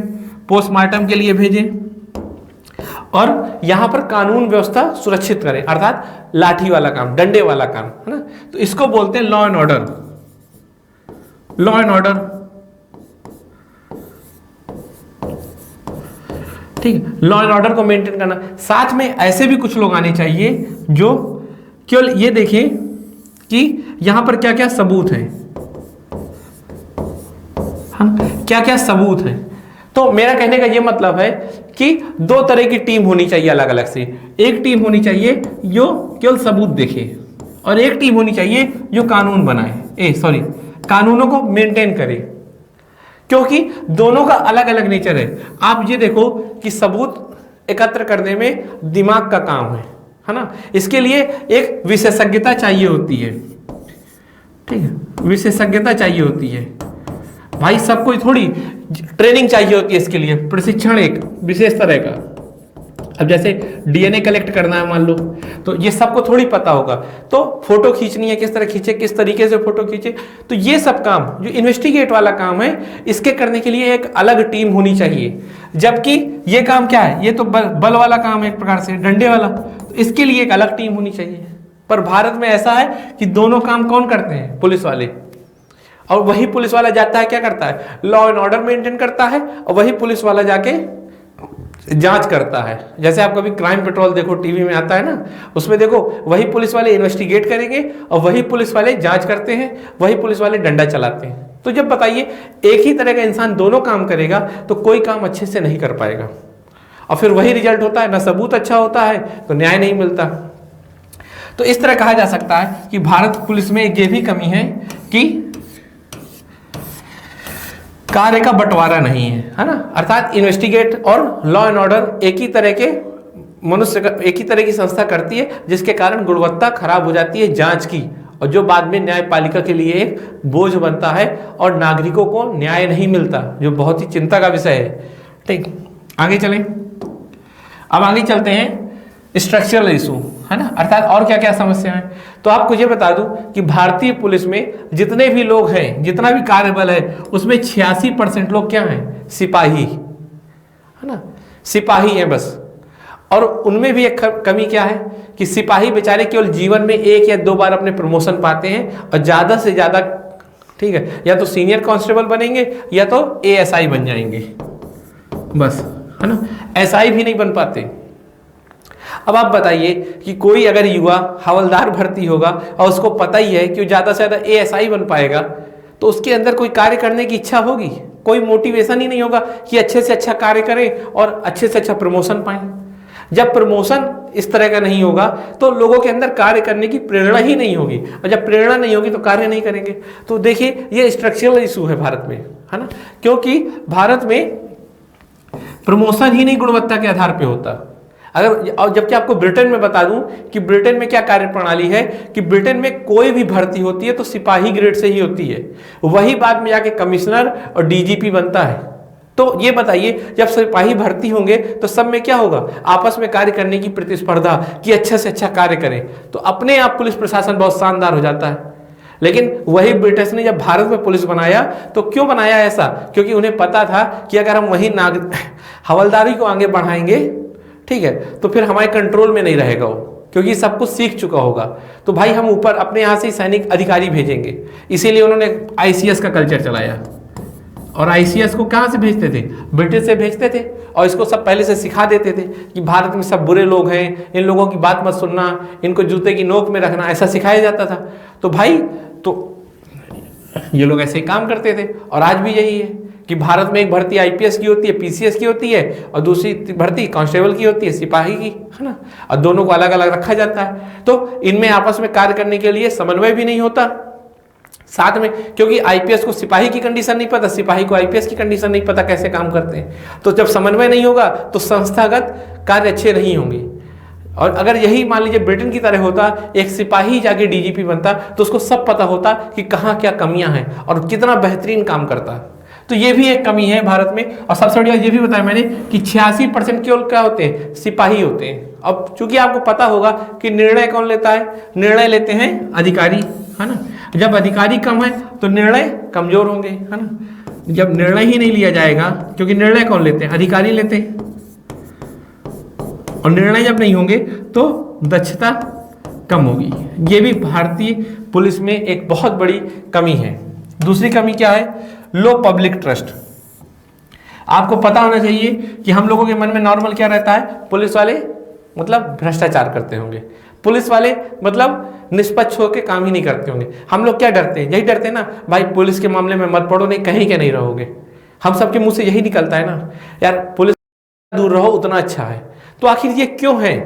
पोस्टमार्टम के लिए भेजें, और यहां पर कानून व्यवस्था सुरक्षित करें, अर्थात लाठी वाला काम, डंडे वाला काम, है ना। तो इसको बोलते हैं law and order. Law and order, ठीक है, लॉ एंड ऑर्डर को मेंटेन करना। साथ में ऐसे भी कुछ लोग आने चाहिए जो केवल ये देखें कि यहां पर क्या क्या सबूत है, क्या क्या सबूत है। तो मेरा कहने का ये मतलब है कि 2 तरह की टीम होनी चाहिए अलग अलग से। एक टीम होनी चाहिए जो केवल सबूत देखे, और एक टीम होनी चाहिए जो कानून बनाए, कानूनों को मेंटेन करे, क्योंकि दोनों का अलग अलग नेचर है। आप ये देखो कि सबूत एकत्र करने में दिमाग का काम है ना, इसके लिए एक विशेषज्ञता चाहिए होती है, ठीक है, विशेषज्ञता चाहिए होती है भाई, सबको थोड़ी ट्रेनिंग चाहिए होती है इसके लिए, प्रशिक्षण एक विशेष तरह का। अब जैसे डीएनए कलेक्ट करना है मान लो, तो ये सबको थोड़ी पता होगा, तो फोटो खींचनी है किस तरह खींचे, किस तरीके से फोटो खींचे, तो ये सब काम जो इन्वेस्टिगेट वाला काम है, इसके करने के लिए एक अलग टीम होनी चाहिए। जबकि ये काम क्या है, ये तो बल वाला काम है, एक प्रकार से डंडे वाला, तो इसके लिए एक अलग टीम होनी चाहिए। पर भारत में ऐसा है कि दोनों काम कौन करते हैं, पुलिस वाले, और वही पुलिस वाला जाता है क्या करता है, लॉ एंड ऑर्डर मेंटेन करता है, और वही पुलिस वाला जाके जांच करता है। जैसे आप कभी क्राइम पेट्रोल देखो, टीवी में आता है ना, उसमें देखो वही पुलिस वाले इन्वेस्टिगेट करेंगे और वही पुलिस वाले जांच करते हैं, वही पुलिस वाले डंडा चलाते हैं। तो जब बताइए एक ही तरह का इंसान दोनों काम करेगा तो कोई काम अच्छे से नहीं कर पाएगा, और फिर वही रिजल्ट होता है, ना सबूत अच्छा होता है तो न्याय नहीं मिलता। तो इस तरह कहा जा सकता है कि भारत पुलिस में एक ये भी कमी है कि कार्य का बंटवारा नहीं है ना, अर्थात इन्वेस्टिगेट और लॉ एंड ऑर्डर एक ही तरह के मनुष्य का, एक ही तरह की संस्था करती है, जिसके कारण गुणवत्ता खराब हो जाती है जांच की, और जो बाद में न्यायपालिका के लिए एक बोझ बनता है और नागरिकों को न्याय नहीं मिलता, जो बहुत ही चिंता का विषय है। ठीक, आगे चलें। अब आगे चलते हैं स्ट्रक्चरल इशू, है ना, अर्थात और क्या क्या समस्या है। तो आपको ये बता दूं कि भारतीय पुलिस में जितने भी लोग हैं, जितना भी कार्यबल है, उसमें 86% लोग क्या हैं, सिपाही, है ना, सिपाही हैं बस। और उनमें भी एक कमी क्या है कि सिपाही बेचारे केवल जीवन में 1 या 2 बार अपने प्रमोशन पाते हैं, और ज़्यादा से ज़्यादा, ठीक है, या तो सीनियर कांस्टेबल बनेंगे या तो एएसआई बन जाएंगे बस, है ना, एसआई भी नहीं बन पाते। अब आप बताइए कि कोई अगर युवा हवलदार भर्ती होगा और उसको पता ही है कि वो ज़्यादा से ज़्यादा एएसआई बन पाएगा, तो उसके अंदर कोई कार्य करने की इच्छा होगी, कोई मोटिवेशन ही नहीं होगा कि अच्छे से अच्छा कार्य करें और अच्छे से अच्छा प्रमोशन पाएं। जब प्रमोशन इस तरह का नहीं होगा तो लोगों के अंदर कार्य करने की प्रेरणा ही नहीं होगी, और जब प्रेरणा नहीं होगी तो कार्य नहीं करेंगे। तो देखिए ये स्ट्रक्चरल इशू है भारत में, है ना, क्योंकि भारत में प्रमोशन ही नहीं गुणवत्ता के आधार पे होता। अगर, और जबकि आपको ब्रिटेन में बता दूं कि ब्रिटेन में क्या कार्य प्रणाली है कि ब्रिटेन में कोई भी भर्ती होती है तो सिपाही ग्रेड से ही होती है, वही बाद में जाके कमिश्नर और डीजीपी बनता है। तो ये बताइए जब सिपाही भर्ती होंगे तो सब में क्या होगा, आपस में कार्य करने की प्रतिस्पर्धा कि अच्छे से अच्छा कार्य करें, तो अपने आप पुलिस प्रशासन बहुत शानदार हो जाता है। लेकिन वही ब्रिटिश ने जब भारत में पुलिस बनाया तो क्यों बनाया ऐसा, क्योंकि उन्हें पता था कि अगर हम वही हवलदारी को आगे बढ़ाएंगे, ठीक है, तो फिर हमारे कंट्रोल में नहीं रहेगा वो, क्योंकि सब कुछ सीख चुका होगा। तो भाई हम ऊपर अपने यहाँ से ही सैनिक अधिकारी भेजेंगे, इसीलिए उन्होंने आईसीएस का कल्चर चलाया। और आईसीएस को कहाँ से भेजते थे, ब्रिटिश से भेजते थे, और इसको सब पहले से सिखा देते थे कि भारत में सब बुरे लोग हैं, इन लोगों की बात मत सुनना, इनको जूते की नोक में रखना, ऐसा सिखाया जाता था। तो भाई तो ये लोग ऐसे ही काम करते थे, और आज भी यही है कि भारत में एक भर्ती आईपीएस की होती है, पीसीएस की होती है, और दूसरी भर्ती कांस्टेबल की होती है, सिपाही की, है ना, और दोनों को अलग अलग रखा जाता है। तो इनमें आपस में कार्य करने के लिए समन्वय भी नहीं होता साथ में, क्योंकि आईपीएस को सिपाही की कंडीशन नहीं पता, सिपाही को आईपीएस की कंडीशन नहीं पता कैसे काम करते हैं। तो जब समन्वय नहीं होगा तो संस्थागत कार्य अच्छे नहीं होंगे। और अगर यही मान लीजिए ब्रिटेन की तरह होता, एक सिपाही जाके डीजीपी बनता, तो उसको सब पता होता कि कहाँ क्या कमियां हैं और कितना बेहतरीन काम करता है। तो ये भी एक कमी है भारत में। और सबसे बढ़िया ये भी बताया मैंने कि 86% केवल क्या होते हैं, सिपाही होते हैं। अब चूंकि आपको पता होगा कि निर्णय कौन लेता है, निर्णय लेते हैं अधिकारी, है ना। जब अधिकारी कम है तो निर्णय कमजोर होंगे, है ना। जब निर्णय ही नहीं लिया जाएगा, क्योंकि निर्णय कौन लेते हैं, अधिकारी लेते हैं, और निर्णय जब नहीं होंगे तो दक्षता कम होगी। ये भी भारतीय पुलिस में एक बहुत बड़ी कमी है। दूसरी कमी क्या है, लो पब्लिक ट्रस्ट। आपको पता होना चाहिए कि हम लोगों के मन में नॉर्मल क्या रहता है, पुलिस वाले मतलब भ्रष्टाचार करते होंगे, पुलिस वाले मतलब निष्पक्ष होकर काम ही नहीं करते होंगे। हम लोग क्या डरते हैं, यही डरते हैं ना भाई, पुलिस के मामले में मत पड़ो, नहीं कहीं के नहीं रहोगे। हम सबके मुंह से यही निकलता है ना, यार पुलिस दूर रहो उतना अच्छा है। तो आखिर ये क्यों है,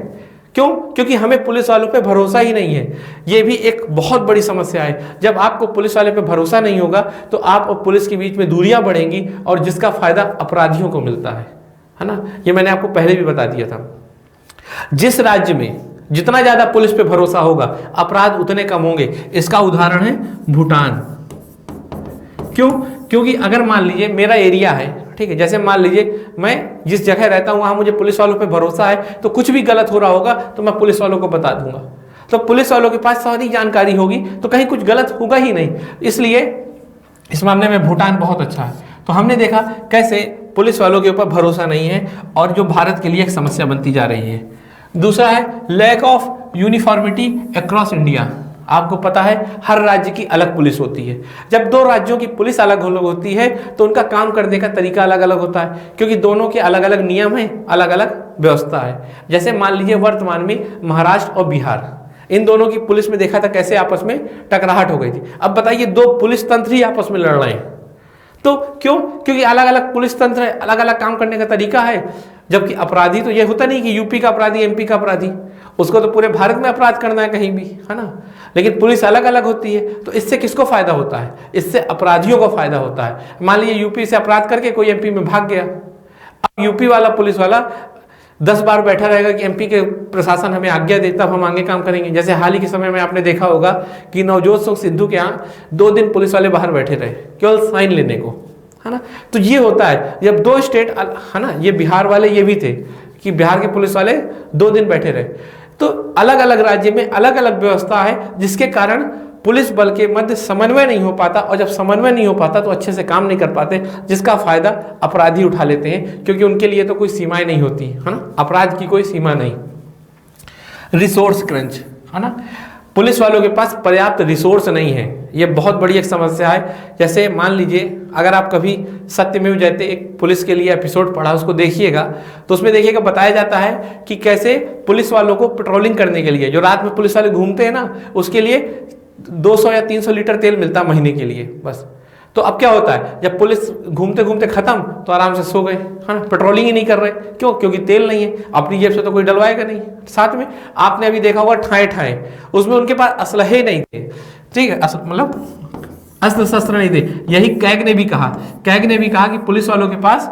क्यों? क्योंकि हमें पुलिस वालों पे भरोसा ही नहीं है। ये भी एक बहुत बड़ी समस्या है। जब आपको पुलिस वाले पे भरोसा नहीं होगा तो आप और पुलिस के बीच में दूरियां बढ़ेंगी और जिसका फायदा अपराधियों को मिलता है ना। ये मैंने आपको पहले भी बता दिया था। जिस राज्य में जितना ज्यादा पुलिस पे भरोसा होगा अपराध उतने कम होंगे। इसका उदाहरण है भूटान। क्यों? क्योंकि अगर मान लीजिए मेरा एरिया है, ठीक है, जैसे मान लीजिए मैं जिस जगह रहता हूं वहां मुझे पुलिस वालों पे भरोसा है, तो कुछ भी गलत हो रहा होगा तो मैं पुलिस वालों को बता दूंगा। तो पुलिस वालों के पास सारी जानकारी होगी तो कहीं कुछ गलत होगा ही नहीं। इसलिए इस मामले में भूटान बहुत अच्छा है। तो हमने देखा कैसे पुलिस वालों के ऊपर भरोसा नहीं है और जो भारत के लिए एक समस्या बनती जा रही है। दूसरा है lack of uniformity across India. आपको पता है हर राज्य की अलग पुलिस होती है। जब दो राज्यों की पुलिस अलग अलग होती है तो उनका काम करने का तरीका अलग अलग होता है, क्योंकि दोनों के अलग अलग नियम हैं, अलग अलग व्यवस्था है। जैसे मान लीजिए वर्तमान में महाराष्ट्र और बिहार, इन दोनों की पुलिस में देखा था कैसे आपस में टकराहट हो गई थी। अब बताइए दो पुलिस तंत्र ही आपस में लड़ रहे हैं, तो क्यों? क्योंकि अलग अलग पुलिस तंत्र है, अलग अलग काम करने का तरीका है। जबकि अपराधी तो ये होता नहीं कि यूपी का अपराधी एमपी का अपराधी, उसको तो पूरे भारत में अपराध करना है कहीं भी, है ना। लेकिन पुलिस अलग अलग होती है। तो इससे किसको फायदा होता है? इससे अपराधियों को फायदा होता है। मान लीजिए यूपी से अपराध करके कोई एमपी में भाग गया, अब यूपी वाला पुलिस वाला 10 बार बैठा रहेगा कि एमपी के प्रशासन हमें आज्ञा देता, हम आगे काम करेंगे। जैसे हाल ही के समय में आपने देखा होगा कि नवजोत सिंह सिद्धू के यहाँ 2 दिन पुलिस वाले बाहर बैठे रहे केवल साइन लेने को, है ना। तो ये होता है जब दो स्टेट, है ना, ये बिहार वाले ये भी थे कि बिहार के पुलिस वाले 2 दिन बैठे रहे। तो अलग अलग राज्य में अलग अलग व्यवस्था है, जिसके कारण पुलिस बल के मध्य समन्वय नहीं हो पाता, और जब समन्वय नहीं हो पाता तो अच्छे से काम नहीं कर पाते, जिसका फायदा अपराधी उठा लेते हैं, क्योंकि उनके लिए तो कोई सीमाएं नहीं होती, है ना, अपराध की कोई सीमा नहीं। रिसोर्स क्रंच, है ना, पुलिस वालों के पास पर्याप्त रिसोर्स नहीं है, ये बहुत बड़ी एक समस्या है। जैसे मान लीजिए अगर आप कभी सत्यमेव जयते एक पुलिस के लिए एपिसोड पढ़ा, उसको देखिएगा, तो उसमें देखिएगा बताया जाता है कि कैसे पुलिस वालों को पेट्रोलिंग करने के लिए, जो रात में पुलिस वाले घूमते हैं ना, उसके लिए 200 या 300 लीटर तेल मिलता है महीने के लिए बस। तो अब क्या होता है, जब पुलिस घूमते घूमते खत्म तो आराम से सो गए, है ना, पेट्रोलिंग ही नहीं कर रहे। क्यों? क्योंकि तेल नहीं है, अपनी जेब से तो कोई डलवाएगा नहीं। साथ में आपने अभी देखा होगा ठाए ठाए, उसमें उनके पास असलहे नहीं थे, ठीक है, मतलब अस्त्र शस्त्र नहीं थे। यही कैग ने भी कहा, कैग ने भी कहा कि पुलिस वालों के पास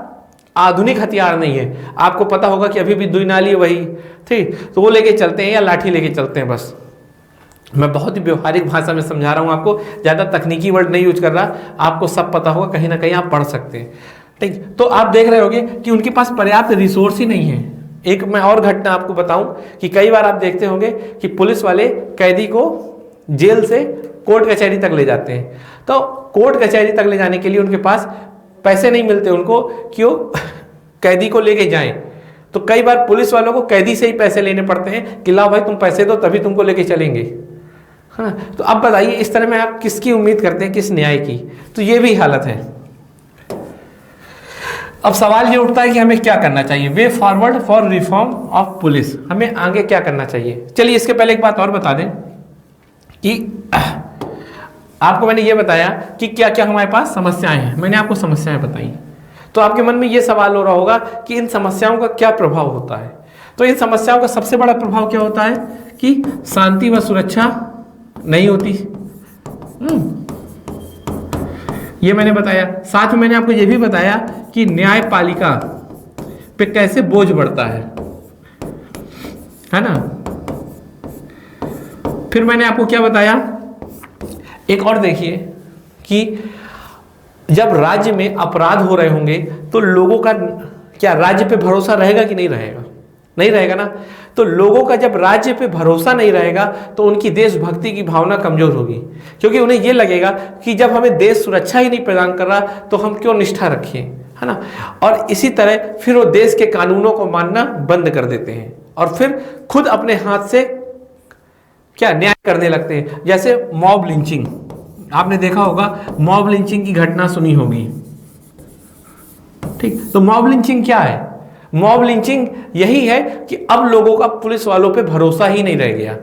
आधुनिक हथियार नहीं है। आपको पता होगा कि अभी भी दुई नाली वही, ठीक, तो वो लेके चलते हैं या लाठी लेके चलते हैं बस। मैं बहुत ही व्यवहारिक भाषा में समझा रहा हूँ आपको, ज़्यादा तकनीकी वर्ड नहीं यूज कर रहा, आपको सब पता होगा, कहीं ना कहीं आप पढ़ सकते हैं, ठीक। तो आप देख रहे होंगे कि उनके पास पर्याप्त रिसोर्स ही नहीं है। एक मैं और घटना आपको बताऊं कि कई बार आप देखते होंगे कि पुलिस वाले कैदी को जेल से कोर्ट कचहरी तक ले जाते हैं, तो कोर्ट कचहरी तक ले जाने के लिए उनके पास पैसे नहीं मिलते उनको, क्यों? कैदी को लेके जाएं, तो कई बार पुलिस वालों को कैदी से ही पैसे लेने पड़ते हैं कि लाओ भाई तुम पैसे दो तभी तुमको लेके चलेंगे, है ना। तो अब बताइए इस तरह में आप किसकी उम्मीद करते हैं, किस न्याय की? तो ये भी हालत है। अब सवाल ये उठता है कि हमें क्या करना चाहिए, way forward for reform of police, हमें आगे क्या करना चाहिए। चलिए इसके पहले एक बात और बता दें कि आपको मैंने ये बताया कि क्या क्या हमारे पास समस्याएं हैं, मैंने आपको समस्याएं बताई, तो आपके मन में ये सवाल हो रहा होगा कि इन समस्याओं का क्या प्रभाव होता है। तो इन समस्याओं का सबसे बड़ा प्रभाव क्या होता है कि शांति व सुरक्षा नहीं होती, ये मैंने बताया। साथ में मैंने आपको ये भी बताया कि न्यायपालिका पे कैसे बोझ बढ़ता है ना। फिर मैंने आपको क्या बताया, एक और देखिए कि जब राज्य में अपराध हो रहे होंगे तो लोगों का क्या राज्य पे भरोसा रहेगा कि नहीं रहेगा? नहीं रहेगा ना। तो लोगों का जब राज्य पे भरोसा नहीं रहेगा तो उनकी देशभक्ति की भावना कमजोर होगी, क्योंकि उन्हें यह लगेगा कि जब हमें देश सुरक्षा ही नहीं प्रदान कर रहा तो हम क्यों निष्ठा रखें, है ना। और इसी तरह फिर वो देश के कानूनों को मानना बंद कर देते हैं और फिर खुद अपने हाथ से क्या न्याय करने लगते हैं। जैसे मॉब लिंचिंग, आपने देखा होगा, मॉब लिंचिंग की घटना सुनी होगी, ठीक। तो मॉब लिंचिंग क्या है? मॉब लिंचिंग यही है कि अब लोगों का पुलिस वालों पे भरोसा ही नहीं रह गया,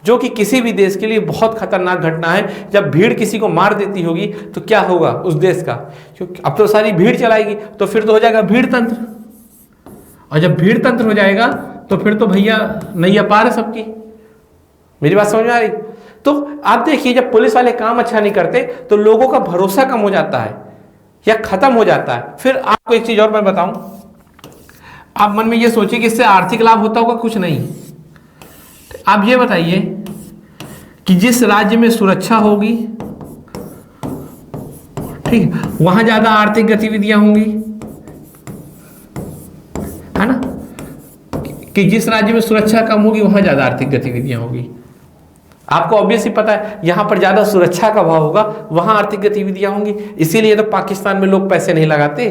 जो कि किसी भी देश के लिए बहुत खतरनाक घटना है। जब भीड़ किसी को मार देती होगी तो क्या होगा उस देश का, क्योंकि अब तो सारी भीड़ चलाएगी, तो फिर तो हो जाएगा भीड़ तंत्र, और जब भीड़ तंत्र हो जाएगा तो फिर तो भैया नैया पार है सबकी। मेरी बात समझ में आ रही? तो आप देखिए, जब पुलिस वाले काम अच्छा नहीं करते तो लोगों का भरोसा कम हो जाता है या खत्म हो जाता है। फिर आपको एक चीज और मैं बताऊं, आप मन में ये सोचिए कि इससे आर्थिक लाभ होता होगा, कुछ नहीं। आप ये बताइए कि जिस राज्य में सुरक्षा होगी, ठीक, वहां ज्यादा आर्थिक गतिविधियां होंगी, है ना, कि जिस राज्य में सुरक्षा कम होगी वहां ज्यादा आर्थिक गतिविधियां होगी। आपको ऑब्वियस ही पता है, यहां पर ज्यादा सुरक्षा का भाव होगा, वहां आर्थिक गतिविधियां होंगी। इसीलिए तो पाकिस्तान में लोग पैसे नहीं लगाते।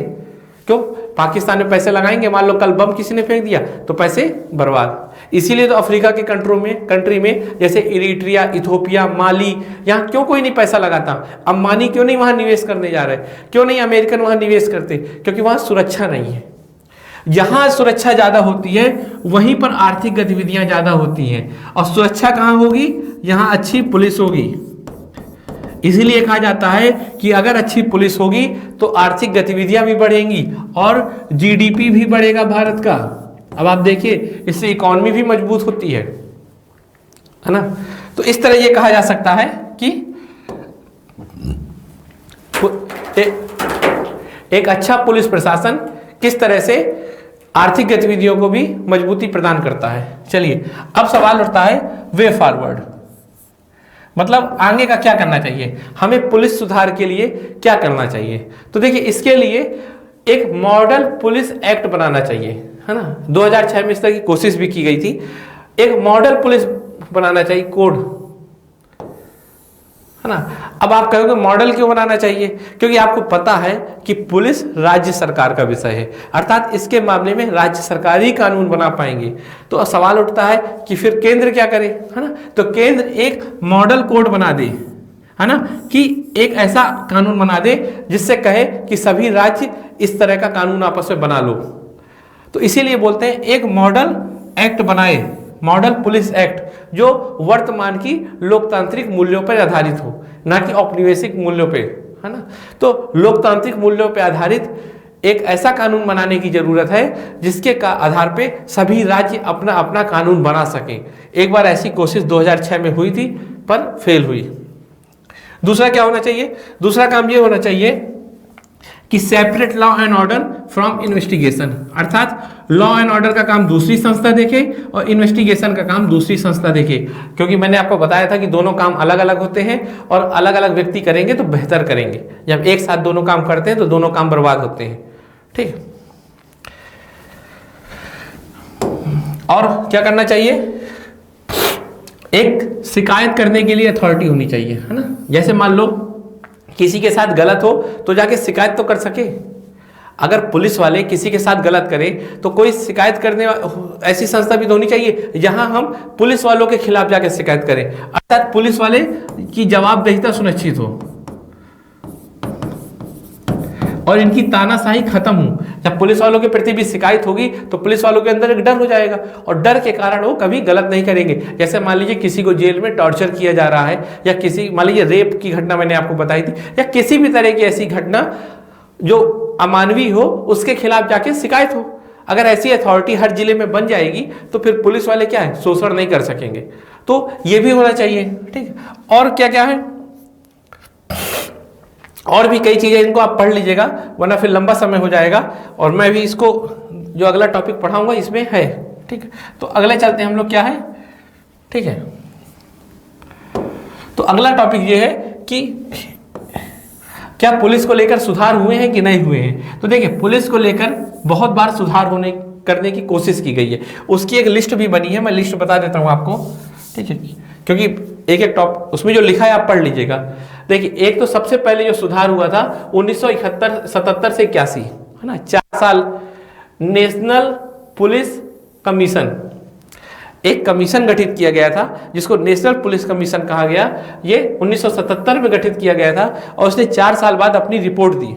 क्यों? पाकिस्तान में पैसे लगाएंगे, मान लो कल बम किसी ने फेंक दिया तो पैसे बर्बाद। इसीलिए तो अफ्रीका के कंट्री में जैसे इरिट्रिया, इथोपिया, माली, यहाँ क्यों कोई नहीं पैसा लगाता? अंबानी क्यों नहीं वहां निवेश करने जा रहे? क्यों नहीं अमेरिकन वहां निवेश करते? क्योंकि वहां सुरक्षा नहीं है। जहां सुरक्षा ज्यादा होती है वहीं पर आर्थिक गतिविधियां ज्यादा होती हैं। और सुरक्षा कहां होगी? जहां अच्छी पुलिस होगी। इसीलिए कहा जाता है कि अगर अच्छी पुलिस होगी तो आर्थिक गतिविधियां भी बढ़ेंगी और जीडीपी भी बढ़ेगा भारत का। अब आप देखिए, इससे इकोनॉमी भी मजबूत होती है ना। तो इस तरह ये कहा जा सकता है कि एक अच्छा पुलिस प्रशासन किस तरह से आर्थिक गतिविधियों को भी मजबूती प्रदान करता है। चलिए, अब सवाल उठता है वे फॉरवर्ड, मतलब आगे का क्या करना चाहिए, हमें पुलिस सुधार के लिए क्या करना चाहिए। तो देखिए, इसके लिए एक मॉडल पुलिस एक्ट बनाना चाहिए, है ना। 2006 में इस तरह की कोशिश भी की गई थी। एक मॉडल पुलिस बनाना चाहिए, कोड, है ना। अब आप कहोगे मॉडल क्यों बनाना चाहिए? क्योंकि आपको पता है कि पुलिस राज्य सरकार का विषय है, अर्थात इसके मामले में राज्य सरकार ही कानून बना पाएंगे। तो सवाल उठता है कि फिर केंद्र क्या करे, है ना। तो केंद्र एक मॉडल कोड बना दे, है ना, कि एक ऐसा कानून बना दे जिससे कहे कि सभी राज्य इस तरह का कानून आपस में बना लो। तो इसीलिए बोलते हैं एक मॉडल एक्ट बनाए, मॉडल पुलिस एक्ट, जो वर्तमान की लोकतांत्रिक मूल्यों पर आधारित हो, ना कि औपनिवेशिक मूल्यों पे, है ना। तो लोकतांत्रिक मूल्यों पर आधारित एक ऐसा कानून बनाने की जरूरत है जिसके का आधार पे सभी राज्य अपना अपना कानून बना सकें। एक बार ऐसी कोशिश 2006 में हुई थी पर फेल हुई। दूसरा क्या होना चाहिए? दूसरा काम ये होना चाहिए कि separate law and order from investigation, अर्थात लॉ एंड ऑर्डर का काम दूसरी संस्था देखे और इन्वेस्टिगेशन का काम दूसरी संस्था देखे। क्योंकि मैंने आपको बताया था कि दोनों काम अलग अलग होते हैं और अलग अलग व्यक्ति करेंगे तो बेहतर करेंगे। जब एक साथ दोनों काम करते हैं तो दोनों काम बर्बाद होते हैं। ठीक, और क्या करना चाहिए? एक शिकायत करने के लिए अथॉरिटी होनी चाहिए, है ना। जैसे मान लो किसी के साथ गलत हो तो जाके शिकायत तो कर सके। अगर पुलिस वाले किसी के साथ गलत करें तो कोई शिकायत करने ऐसी संस्था भी तो होनी चाहिए जहां हम पुलिस वालों के खिलाफ जाके शिकायत करें, अर्थात पुलिस वाले की जवाबदेहिता सुनिश्चित हो और इनकी तानाशाही खत्म हो। जब पुलिस वालों के प्रति भी शिकायत होगी तो पुलिस वालों के अंदर एक डर हो जाएगा और डर के कारण वो कभी गलत नहीं करेंगे। जैसे मान लीजिए किसी को जेल में टॉर्चर किया जा रहा है या किसी, मान लीजिए रेप की घटना मैंने आपको बताई थी, या किसी भी तरह की ऐसी घटना जो अमानवीय हो उसके खिलाफ जाके शिकायत हो। अगर ऐसी अथॉरिटी हर जिले में बन जाएगी तो फिर पुलिस वाले क्या है, शोषण नहीं कर सकेंगे। तो ये भी होना चाहिए। ठीक, और क्या क्या है, और भी कई चीजें, इनको आप पढ़ लीजिएगा वरना फिर लंबा समय हो जाएगा और मैं भी इसको जो अगला टॉपिक पढ़ाऊंगा इसमें है। ठीक है, तो अगले चलते हैं हम लोग, क्या है। ठीक है, तो अगला टॉपिक ये है कि क्या पुलिस को लेकर सुधार हुए हैं कि नहीं हुए हैं। तो देखिए, पुलिस को लेकर बहुत बार सुधार करने की कोशिश की गई है, उसकी एक लिस्ट भी बनी है, मैं लिस्ट बता देता हूं आपको। ठीक है, क्योंकि एक एक टॉप उसमें जो लिखा है आप पढ़ लीजिएगा। देखिए, एक तो सबसे पहले जो सुधार हुआ था 1977 से 81, है ना, 4 साल नेशनल पुलिस कमीशन, एक कमीशन गठित किया गया था जिसको नेशनल पुलिस कमीशन कहा गया। ये 1977 में गठित किया गया था और उसने 4 साल बाद अपनी रिपोर्ट दी।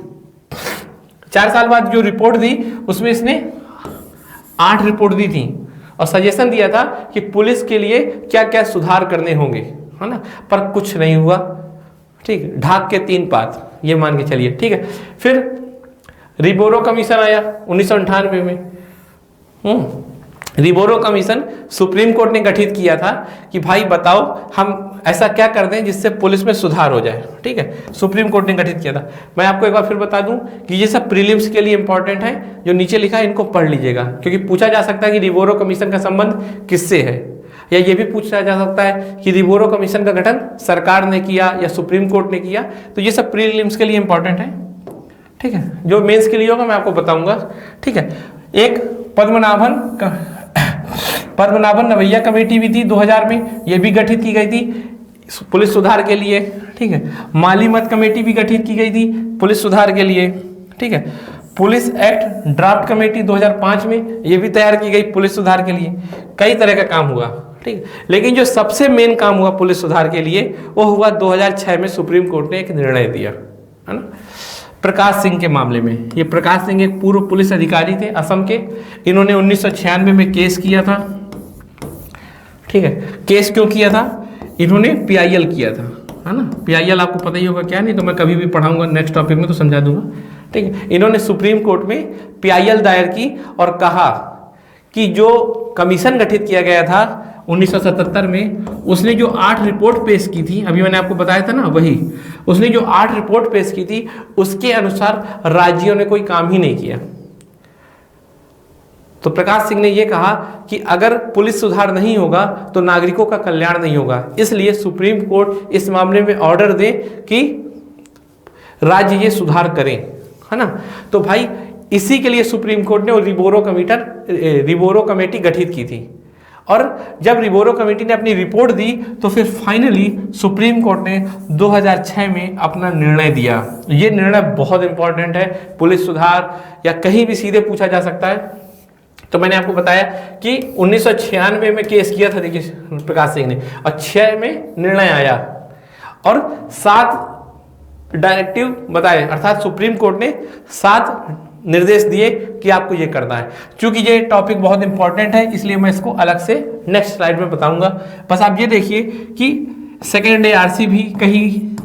4 साल बाद जो रिपोर्ट दी उसमें इसने 8 रिपोर्ट दी थी और सजेशन दिया था कि पुलिस के लिए क्या क्या सुधार करने होंगे, है ना, पर कुछ नहीं हुआ। ठीक, ढाक के 3 पात, ये मान के चलिए। ठीक है, फिर रिबोरो कमीशन आया 1998 में। रिबोरो कमीशन सुप्रीम कोर्ट ने गठित किया था कि भाई बताओ हम ऐसा क्या कर दें जिससे पुलिस में सुधार हो जाए। ठीक है, सुप्रीम कोर्ट ने गठित किया था। मैं आपको एक बार फिर बता दूं कि ये सब प्रीलिम्स के लिए इंपॉर्टेंट है, जो नीचे लिखा है इनको पढ़ लीजिएगा, क्योंकि पूछा जा सकता है कि रिबोरो कमीशन का संबंध किससे है, या ये भी पूछा जा सकता है कि रिबोरो कमीशन का गठन सरकार ने किया या सुप्रीम कोर्ट ने किया। तो ये सब प्रीलिम्स के लिए इंपॉर्टेंट है। ठीक है, जो मेंस के लिए होगा मैं आपको बताऊंगा। ठीक है, एक पद्मनाभन नवैया कमेटी भी थी 2000 में, ये भी गठित की गई थी पुलिस सुधार के लिए। ठीक है, माली मत कमेटी भी गठित की गई थी पुलिस सुधार के लिए। ठीक है, पुलिस एक्ट ड्राफ्ट कमेटी 2005 में ये भी तैयार की गई पुलिस सुधार के लिए। कई तरह का काम हुआ। ठीक है, लेकिन जो सबसे मेन काम हुआ पुलिस सुधार के लिए वो हुआ 2006 में सुप्रीम कोर्ट ने एक निर्णय दिया, है ना, प्रकाश सिंह के मामले में। ये प्रकाश सिंह एक पूर्व पुलिस अधिकारी थे असम के। इन्होंने 1996 में केस किया था। ठीक है, केस क्यों किया था? इन्होंने पीआईएल किया था, है ना। पीआईएल आपको पता ही होगा क्या, नहीं तो मैं कभी भी पढ़ाऊंगा नेक्स्ट टॉपिक में तो समझा दूंगा। ठीक है, इन्होंने सुप्रीम कोर्ट में पीआईएल दायर की और कहा कि जो कमीशन गठित किया गया था 1977 में, उसने जो 8 रिपोर्ट पेश की थी, अभी मैंने आपको बताया था ना, वही उसने जो 8 रिपोर्ट पेश की थी उसके अनुसार राज्यों ने कोई काम ही नहीं किया। तो प्रकाश सिंह ने यह कहा कि अगर पुलिस सुधार नहीं होगा तो नागरिकों का कल्याण नहीं होगा, इसलिए सुप्रीम कोर्ट इस मामले में ऑर्डर दे कि राज्य ये सुधार करें, है ना। तो भाई इसी के लिए सुप्रीम कोर्ट ने रिबोरो कमेटी गठित की थी। और जब रिबोरो कमेटी ने अपनी रिपोर्ट दी तो फिर फाइनली सुप्रीम कोर्ट ने 2006 में अपना निर्णय दिया। ये निर्णय बहुत इंपॉर्टेंट है, पुलिस सुधार या कहीं भी सीधे पूछा जा सकता है। तो मैंने आपको बताया कि 1996 में केस किया था, देखिए प्रकाश सिंह ने, और 6 में निर्णय आया और 7 डायरेक्टिव बताए, अर्थात सुप्रीम कोर्ट ने 7 निर्देश दिए कि आपको ये करना है। क्योंकि ये टॉपिक बहुत इंपॉर्टेंट है इसलिए मैं इसको अलग से नेक्स्ट स्लाइड में बताऊंगा। बस आप ये देखिए कि सेकेंड ARC भी कहीं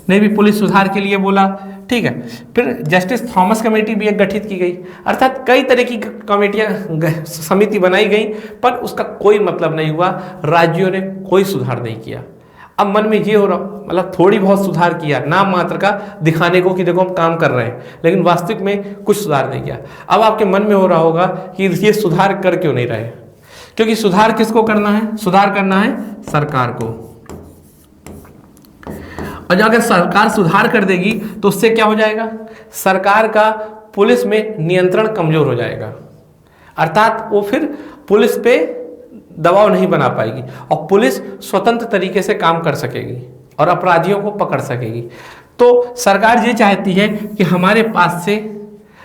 ने भी पुलिस सुधार के लिए बोला। ठीक है, फिर जस्टिस थॉमस कमेटी भी एक गठित की गई, अर्थात कई तरह की कमेटियां समिति बनाई गई, पर उसका कोई मतलब नहीं हुआ, राज्यों ने कोई सुधार नहीं किया। अब मन में ये हो रहा, मतलब थोड़ी बहुत सुधार किया, नाम मात्र का दिखाने को कि देखो हम काम कर रहे हैं, लेकिन वास्तविक में कुछ सुधार नहीं किया। अब आपके मन में हो रहा होगा कि ये सुधार कर क्यों नहीं रहे, क्योंकि सुधार किसको करना है? सुधार करना है सरकार को। और अगर सरकार सुधार कर देगी तो उससे क्या हो जाएगा? सरकार का पुलिस में नियंत्रण कमजोर हो जाएगा, अर्थात वो फिर पुलिस पे दबाव नहीं बना पाएगी और पुलिस स्वतंत्र तरीके से काम कर सकेगी और अपराधियों को पकड़ सकेगी। तो सरकार ये चाहती है कि हमारे पास से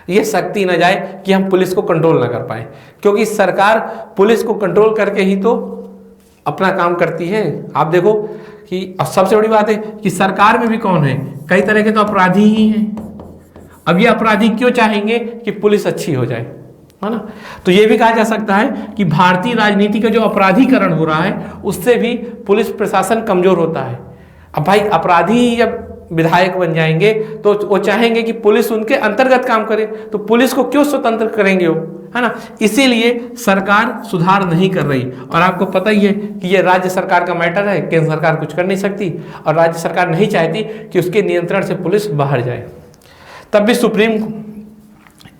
ये शक्ति न जाए कि हम पुलिस को कंट्रोल ना कर पाए, क्योंकि सरकार पुलिस को कंट्रोल करके ही तो अपना काम करती है। आप देखो कि सबसे बड़ी बात है कि सरकार में भी कौन है? कई तरह के तो अपराधी ही हैं। अब ये अपराधी क्यों चाहेंगे कि पुलिस अच्छी हो जाए, है ना। तो ये भी कहा जा सकता है कि भारतीय राजनीति का जो अपराधीकरण हो रहा है उससे भी पुलिस प्रशासन कमजोर होता है। अब भाई अपराधी ही जब विधायक बन जाएंगे तो वो चाहेंगे कि पुलिस उनके अंतर्गत काम करे, तो पुलिस को क्यों स्वतंत्र करेंगे वो, है ना। इसीलिए सरकार सुधार नहीं कर रही। और आपको पता ही है कि ये राज्य सरकार का मैटर है, केंद्र सरकार कुछ कर नहीं सकती और राज्य सरकार नहीं चाहती कि उसके नियंत्रण से पुलिस बाहर जाए। तब भी सुप्रीम,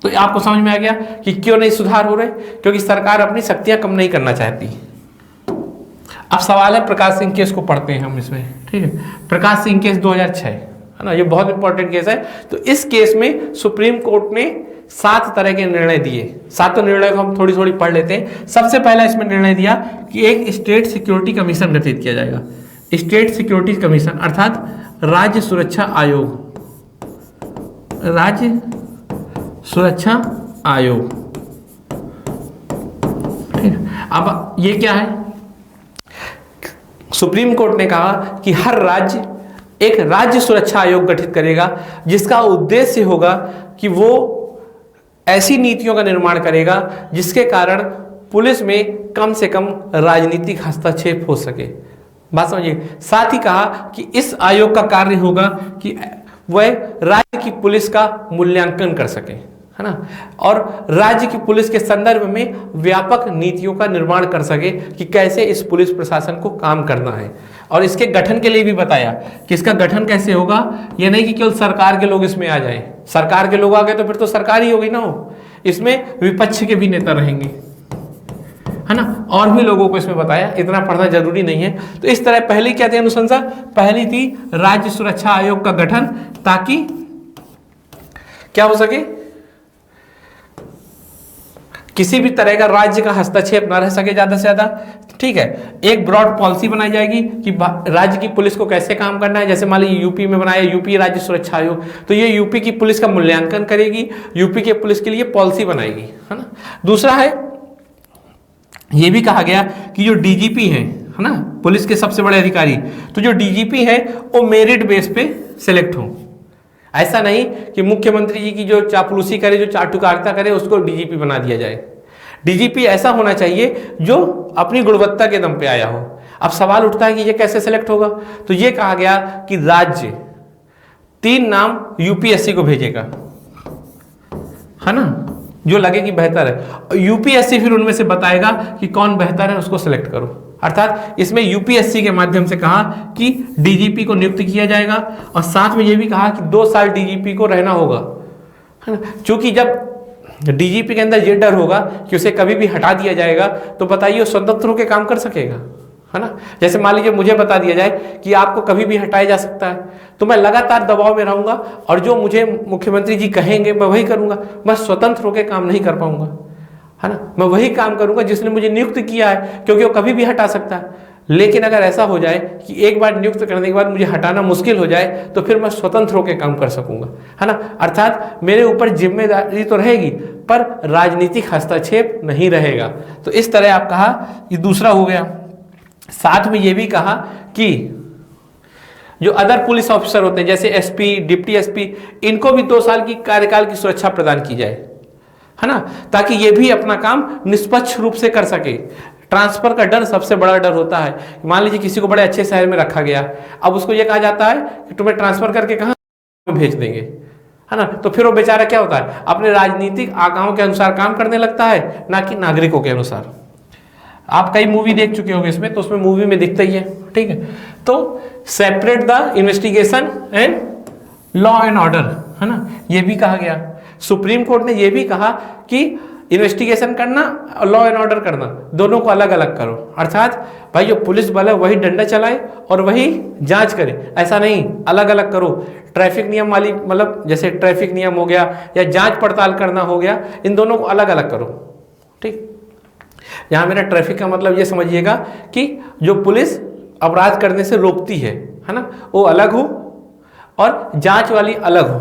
तो आपको समझ में आ गया कि क्यों नहीं सुधार हो रहे, क्योंकि सरकार अपनी शक्तियां कम नहीं करना चाहती। अब सवाल है प्रकाश सिंह केस को पढ़ते हैं हम इसमें। ठीक है, प्रकाश सिंह केस 2006 है ना, ये बहुत इंपॉर्टेंट केस है। तो इस केस में सुप्रीम कोर्ट ने 7 तरह के निर्णय दिए। 7 निर्णय को हम थोड़ी थोड़ी पढ़ लेते हैं। सबसे पहला इसमें निर्णय दिया कि एक स्टेट सिक्योरिटी कमीशन गठित किया जाएगा। स्टेट सिक्योरिटी कमीशन अर्थात राज्य सुरक्षा आयोग, राज्य सुरक्षा आयोग। ठीक है, अब ये क्या है? सुप्रीम कोर्ट ने कहा कि हर राज्य एक राज्य सुरक्षा आयोग गठित करेगा, जिसका उद्देश्य होगा कि वो ऐसी नीतियों का निर्माण करेगा जिसके कारण पुलिस में कम से कम राजनीतिक हस्तक्षेप हो सके। बात समझिए। साथ ही कहा कि इस आयोग का कार्य होगा कि वह राज्य की पुलिस का मूल्यांकन कर सके, है ना, और राज्य की पुलिस के संदर्भ में व्यापक नीतियों का निर्माण कर सके कि कैसे इस पुलिस प्रशासन को काम करना है। और इसके गठन के लिए भी बताया कि इसका गठन कैसे होगा। ये नहीं कि केवल सरकार के लोग इसमें आ जाएं, सरकार के लोग आ गए तो फिर तो सरकार ही होगी ना हो, इसमें विपक्ष के भी नेता रहेंगे, है ना, और भी लोगों को इसमें बताया, इतना पढ़ना जरूरी नहीं है। तो इस तरह पहली क्या थी अनुशंसा, पहली थी राज्य सुरक्षा आयोग का गठन, ताकि क्या हो सके, किसी भी तरह का राज्य का हस्तक्षेप ना रह सके ज्यादा से ज्यादा। ठीक है, एक ब्रॉड पॉलिसी बनाई जाएगी कि राज्य की पुलिस को कैसे काम करना है। जैसे मान लीजिए यूपी में बनाया यूपी राज्य सुरक्षा आयोग, तो ये यूपी की पुलिस का मूल्यांकन करेगी, यूपी के पुलिस के लिए पॉलिसी बनाएगी, है ना। दूसरा है, ये भी कहा गया कि जो डीजीपी है ना, पुलिस के सबसे बड़े अधिकारी, तो जो डीजीपी है वो मेरिट बेस पे सिलेक्ट हो। ऐसा नहीं कि मुख्यमंत्री जी की जो चापलूसी करे, जो चाटुकारिता करे, उसको डीजीपी बना दिया जाए। डीजीपी ऐसा होना चाहिए जो अपनी गुणवत्ता के दम पे आया हो। अब सवाल उठता है कि ये कैसे सिलेक्ट होगा, तो ये कहा गया कि राज्य 3 नाम यूपीएससी को भेजेगा, है ना, जो लगे कि बेहतर है। यूपीएससी फिर उनमें से बताएगा कि कौन बेहतर है, उसको सिलेक्ट करो। अर्थात इसमें यूपीएससी के माध्यम से कहा कि डीजीपी को नियुक्त किया जाएगा, और साथ में यह भी कहा कि 2 साल डीजीपी को रहना होगा, है ना। क्योंकि जब डीजीपी के अंदर ये डर होगा कि उसे कभी भी हटा दिया जाएगा, तो बताइए वो स्वतंत्र होकर काम कर सकेगा, है ना। जैसे मान लीजिए मुझे बता दिया जाए कि आपको कभी भी हटाया जा सकता है, तो मैं लगातार दबाव में रहूंगा और जो मुझे मुख्यमंत्री जी कहेंगे मैं वही करूंगा, मैं स्वतंत्र होकर काम नहीं कर पाऊंगा, है ना। मैं वही काम करूंगा जिसने मुझे नियुक्त किया है, क्योंकि वो कभी भी हटा सकता है। लेकिन अगर ऐसा हो जाए कि एक बार नियुक्त करने के बाद मुझे हटाना मुश्किल हो जाए, तो फिर मैं स्वतंत्र होकर काम कर सकूंगा, है ना। अर्थात मेरे ऊपर जिम्मेदारी तो रहेगी पर राजनीतिक हस्तक्षेप नहीं रहेगा। तो इस तरह आप कहा, ये दूसरा हो गया। साथ में ये भी कहा कि जो अदर पुलिस ऑफिसर होते हैं जैसे एसपी, डिप्टी एसपी, इनको भी 2 साल की कार्यकाल की सुरक्षा प्रदान की जाए, है ना, ताकि ये भी अपना काम निष्पक्ष रूप से कर सके। ट्रांसफर का डर सबसे बड़ा डर होता है। मान लीजिए किसी को बड़े अच्छे शहर में रखा गया, अब उसको ये कहा जाता है कि तुम्हें ट्रांसफर करके कहाँ भेज देंगे, है ना, तो फिर वो बेचारा क्या होता है, अपने राजनीतिक आकाओं के अनुसार काम करने लगता है, ना कि नागरिकों के अनुसार। आप कई मूवी देख चुके होंगे इसमें, तो उसमें मूवी में दिखता ही है, ठीक है। तो separate the investigation and law and order, है ना, ये भी कहा गया। सुप्रीम कोर्ट ने यह भी कहा कि इन्वेस्टिगेशन करना और लॉ एंड ऑर्डर करना दोनों को अलग अलग करो। अर्थात भाई जो पुलिस बल है वही डंडा चलाए और वही जांच करे, ऐसा नहीं अलग अलग करो। ट्रैफिक नियम वाली, मतलब जैसे ट्रैफिक नियम हो गया या जांच पड़ताल करना हो गया, इन दोनों को अलग अलग करो, ठीक। यहां मेरा ट्रैफिक का मतलब ये समझिएगा कि जो पुलिस अपराध करने से रोकती है ना, वो अलग हो और जांच वाली अलग हो,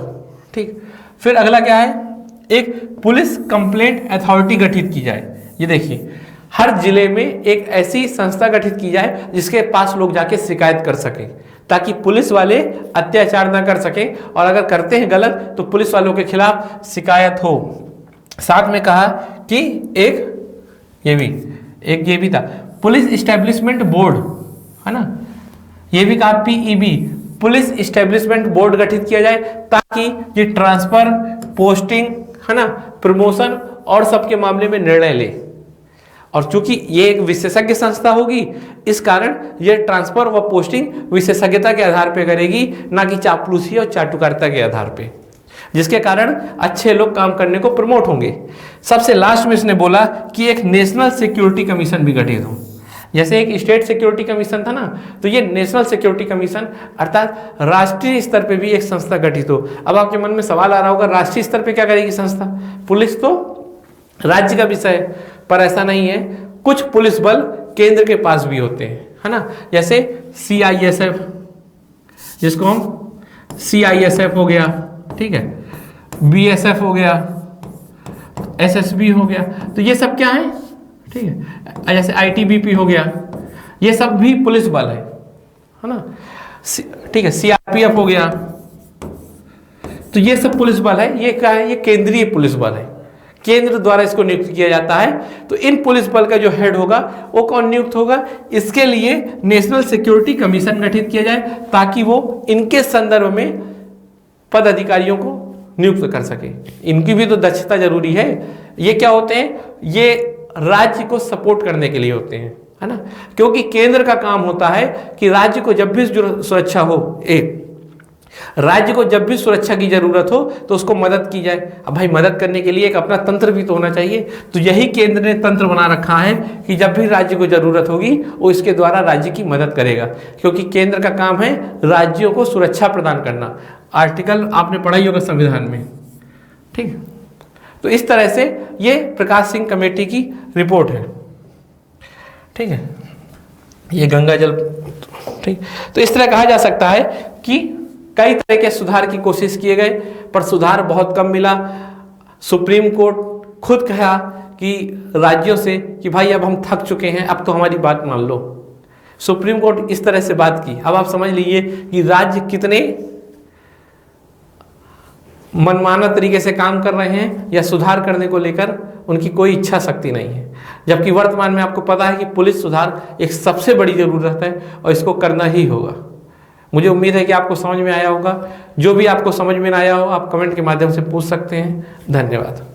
ठीक। फिर अगला क्या है, एक पुलिस कंप्लेंट अथॉरिटी गठित की जाए। ये देखिए, हर जिले में एक ऐसी संस्था गठित की जाए जिसके पास लोग जाके शिकायत कर सकें, ताकि पुलिस वाले अत्याचार ना कर सकें, और अगर करते हैं गलत तो पुलिस वालों के खिलाफ शिकायत हो। साथ में कहा कि एक ये भी था पुलिस इस्टेब्लिशमेंट बोर्ड, है ना, ये भी कहा पीईबी, पुलिस इस्टेब्लिशमेंट बोर्ड गठित किया जाए, ताकि ये ट्रांसफर, पोस्टिंग, है ना, प्रमोशन और सबके मामले में निर्णय ले। और चूंकि ये एक विशेषज्ञ संस्था होगी, इस कारण ये ट्रांसफर व पोस्टिंग विशेषज्ञता के आधार पर करेगी, ना कि चापलूसी और चाटुकारिता के आधार पे, जिसके कारण अच्छे लोग काम करने को प्रमोट होंगे। सबसे लास्ट में इसने बोला कि एक नेशनल सिक्योरिटी कमीशन भी गठित हो। जैसे एक स्टेट सिक्योरिटी कमीशन था ना, तो ये नेशनल सिक्योरिटी कमीशन अर्थात राष्ट्रीय स्तर पे भी एक संस्था गठित हो। अब आपके मन में सवाल आ रहा होगा, राष्ट्रीय स्तर पे क्या करेगी संस्था? पुलिस तो राज्य का विषय है, पर ऐसा नहीं है। कुछ पुलिस बल केंद्र के पास भी होते हैं, है ना, जैसे CISF, जिसको हम CISF हो गया, ठीक है, BSF हो गया, SSB हो गया, तो ये सब क्या है, ठीक है, जैसे ITBP हो गया, ये सब भी पुलिस बल है ना, ठीक है, CRPF हो गया, तो ये सब पुलिस बल है। ये क्या है? ये केंद्रीय पुलिस बल है, केंद्र द्वारा इसको नियुक्त किया जाता है। तो इन पुलिस बल का जो हेड होगा वो कौन नियुक्त होगा? इसके लिए नेशनल सिक्योरिटी कमीशन गठित किया जाए, ताकि वो इनके संदर्भ में पद अधिकारियों को नियुक्त कर सके। इनकी भी तो दक्षता जरूरी है। ये क्या होते हैं, ये राज्य को सपोर्ट करने के लिए होते हैं, है ना, क्योंकि केंद्र का काम होता है कि राज्य को जब भी सुरक्षा हो, एक राज्य को जब भी सुरक्षा की जरूरत हो तो उसको मदद की जाए। अब भाई मदद करने के लिए एक अपना तंत्र भी तो होना चाहिए, तो यही केंद्र ने तंत्र बना रखा है कि जब भी राज्य को जरूरत होगी वो इसके द्वारा राज्य की मदद करेगा, क्योंकि केंद्र का काम है राज्यों को सुरक्षा प्रदान करना। आर्टिकल आपने पढ़ा ही होगा संविधान में, ठीक। तो इस तरह से ये प्रकाश सिंह कमेटी की रिपोर्ट है, ठीक है, ये गंगा जल, ठीक। तो इस तरह कहा जा सकता है कि कई तरह के सुधार की कोशिश किए गए पर सुधार बहुत कम मिला। सुप्रीम कोर्ट खुद कहा कि राज्यों से कि भाई अब हम थक चुके हैं, अब तो हमारी बात मान लो। सुप्रीम कोर्ट इस तरह से बात की। अब आप समझ लीजिए कि राज्य कितने मनमाना तरीके से काम कर रहे हैं या सुधार करने को लेकर उनकी कोई इच्छा शक्ति नहीं है। जबकि वर्तमान में आपको पता है कि पुलिस सुधार एक सबसे बड़ी जरूरत है और इसको करना ही होगा। मुझे उम्मीद है कि आपको समझ में आया होगा। जो भी आपको समझ में ना आया हो आप कमेंट के माध्यम से पूछ सकते हैं। धन्यवाद।